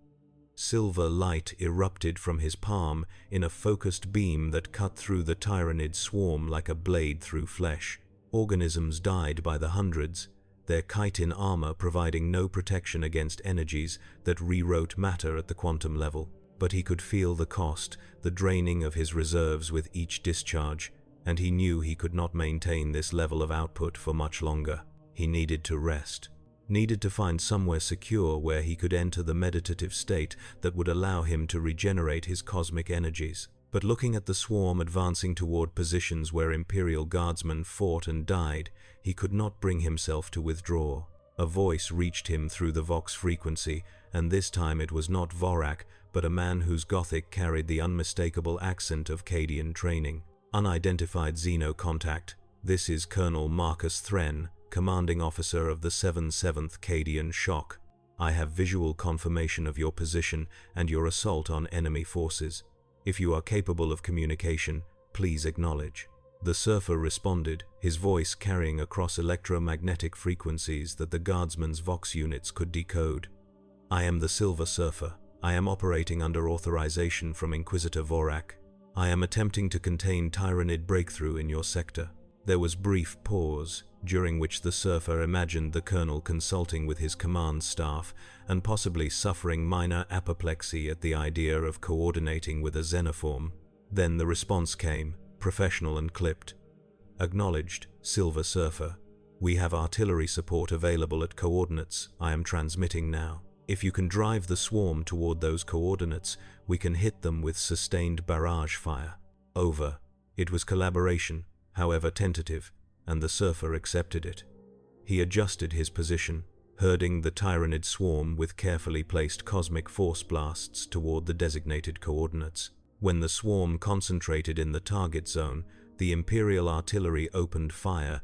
Silver light erupted from his palm in a focused beam that cut through the tyrannid swarm like a blade through flesh. Organisms died by the hundreds, their chitin armor providing no protection against energies that rewrote matter at the quantum level. But he could feel the cost, the draining of his reserves with each discharge, and he knew he could not maintain this level of output for much longer. He needed to rest, needed to find somewhere secure where he could enter the meditative state that would allow him to regenerate his cosmic energies. But looking at the swarm advancing toward positions where Imperial Guardsmen fought and died, he could not bring himself to withdraw. A voice reached him through the Vox frequency, and this time it was not Vorak, but a man whose Gothic carried the unmistakable accent of Cadian training. Unidentified Xeno contact. This is Colonel Marcus Thren, commanding officer of the 77th Cadian Shock. I have visual confirmation of your position and your assault on enemy forces. If you are capable of communication, please acknowledge. The surfer responded, his voice carrying across electromagnetic frequencies that the Guardsman's Vox units could decode. I am the Silver Surfer. I am operating under authorization from Inquisitor Vorak. I am attempting to contain tyrannid breakthrough in your sector. There was brief pause, during which the surfer imagined the colonel consulting with his command staff and possibly suffering minor apoplexy at the idea of coordinating with a xenoform. Then the response came, professional and clipped. Acknowledged, Silver Surfer. We have artillery support available at coordinates I am transmitting now. If you can drive the swarm toward those coordinates, we can hit them with sustained barrage fire. Over. It was collaboration, however tentative, and the surfer accepted it. He adjusted his position, herding the tyrannid swarm with carefully placed cosmic force blasts toward the designated coordinates. When the swarm concentrated in the target zone, the Imperial artillery opened fire,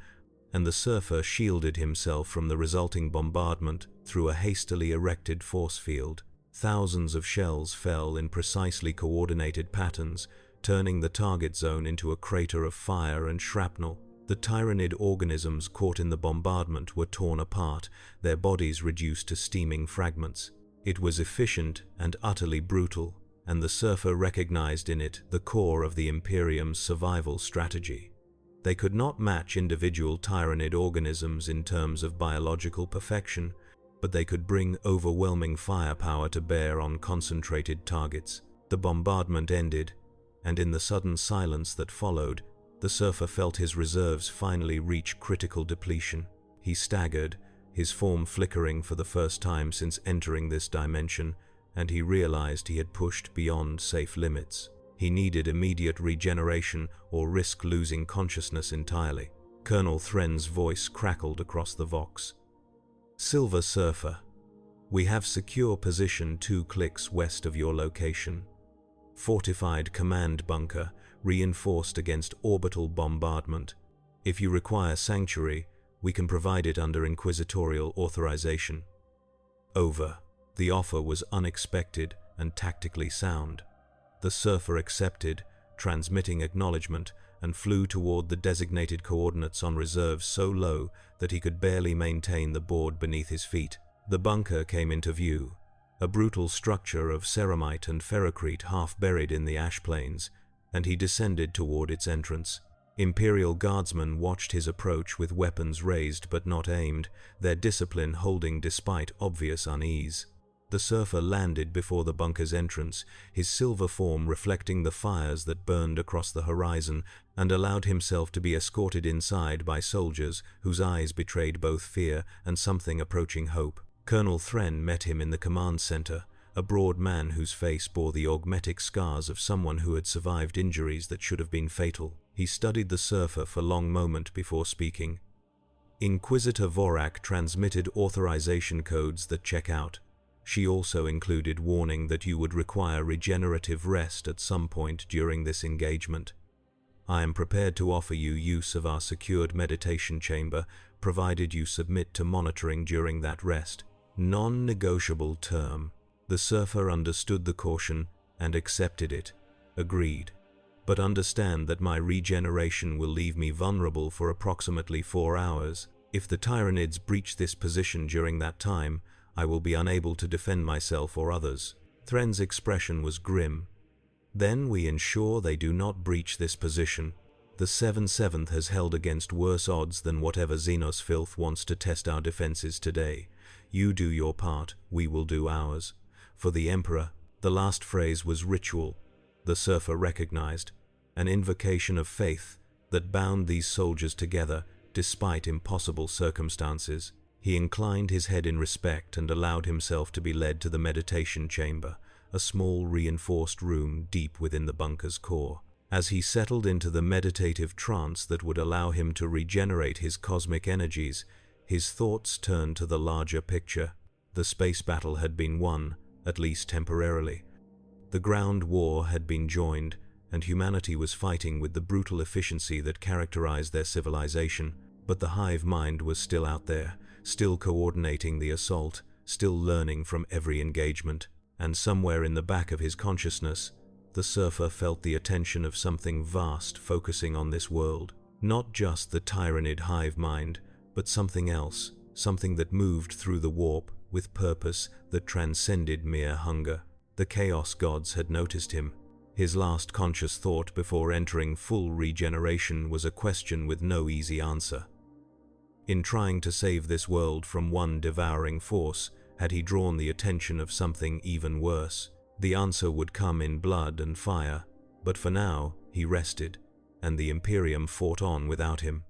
and the surfer shielded himself from the resulting bombardment through a hastily erected force field. Thousands of shells fell in precisely coordinated patterns, turning the target zone into a crater of fire and shrapnel. The tyrannid organisms caught in the bombardment were torn apart, their bodies reduced to steaming fragments. It was efficient and utterly brutal, and the surfer recognized in it the core of the Imperium's survival strategy. They could not match individual tyrannid organisms in terms of biological perfection, but they could bring overwhelming firepower to bear on concentrated targets. The bombardment ended, and in the sudden silence that followed, the surfer felt his reserves finally reach critical depletion. He staggered, his form flickering for the first time since entering this dimension, and he realized he had pushed beyond safe limits. He needed immediate regeneration or risk losing consciousness entirely. Colonel Thren's voice crackled across the Vox. Silver Surfer, we have secure position 2 clicks west of your location. Fortified command bunker, reinforced against orbital bombardment. If you require sanctuary, we can provide it under inquisitorial authorization. Over. The offer was unexpected and tactically sound. The surfer accepted, transmitting acknowledgement, and flew toward the designated coordinates on reserve so low that he could barely maintain the board beneath his feet. The bunker came into view, a brutal structure of ceramite and ferrocrete half buried in the ash plains, and he descended toward its entrance. Imperial Guardsmen watched his approach with weapons raised but not aimed, their discipline holding despite obvious unease. The surfer landed before the bunker's entrance, his silver form reflecting the fires that burned across the horizon, and allowed himself to be escorted inside by soldiers whose eyes betrayed both fear and something approaching hope. Colonel Thren met him in the command center, a broad man whose face bore the augmetic scars of someone who had survived injuries that should have been fatal. He studied the surfer for a long moment before speaking. Inquisitor Vorak transmitted authorization codes that check out. She also included warning that you would require regenerative rest at some point during this engagement. I am prepared to offer you use of our secured meditation chamber, provided you submit to monitoring during that rest. Non-negotiable term. The surfer understood the caution and accepted it. Agreed. But understand that my regeneration will leave me vulnerable for approximately 4 hours. If the Tyranids breach this position during that time, I will be unable to defend myself or others. Thren's expression was grim. Then we ensure they do not breach this position. The 7/7 has held against worse odds than whatever Xenos filth wants to test our defenses today. You do your part, we will do ours. For the Emperor, the last phrase was ritual. The surfer recognized, an invocation of faith that bound these soldiers together despite impossible circumstances. He inclined his head in respect and allowed himself to be led to the meditation chamber, a small reinforced room deep within the bunker's core. As he settled into the meditative trance that would allow him to regenerate his cosmic energies, his thoughts turned to the larger picture. The space battle had been won, at least temporarily. The ground war had been joined, and humanity was fighting with the brutal efficiency that characterized their civilization. But the hive mind was still out there, still coordinating the assault, still learning from every engagement. And somewhere in the back of his consciousness, the surfer felt the attention of something vast focusing on this world. Not just the Tyranid hive mind, but something else, something that moved through the warp with purpose that transcended mere hunger. The Chaos Gods had noticed him. His last conscious thought before entering full regeneration was a question with no easy answer. In trying to save this world from one devouring force, had he drawn the attention of something even worse? The answer would come in blood and fire, but for now he rested, and the Imperium fought on without him.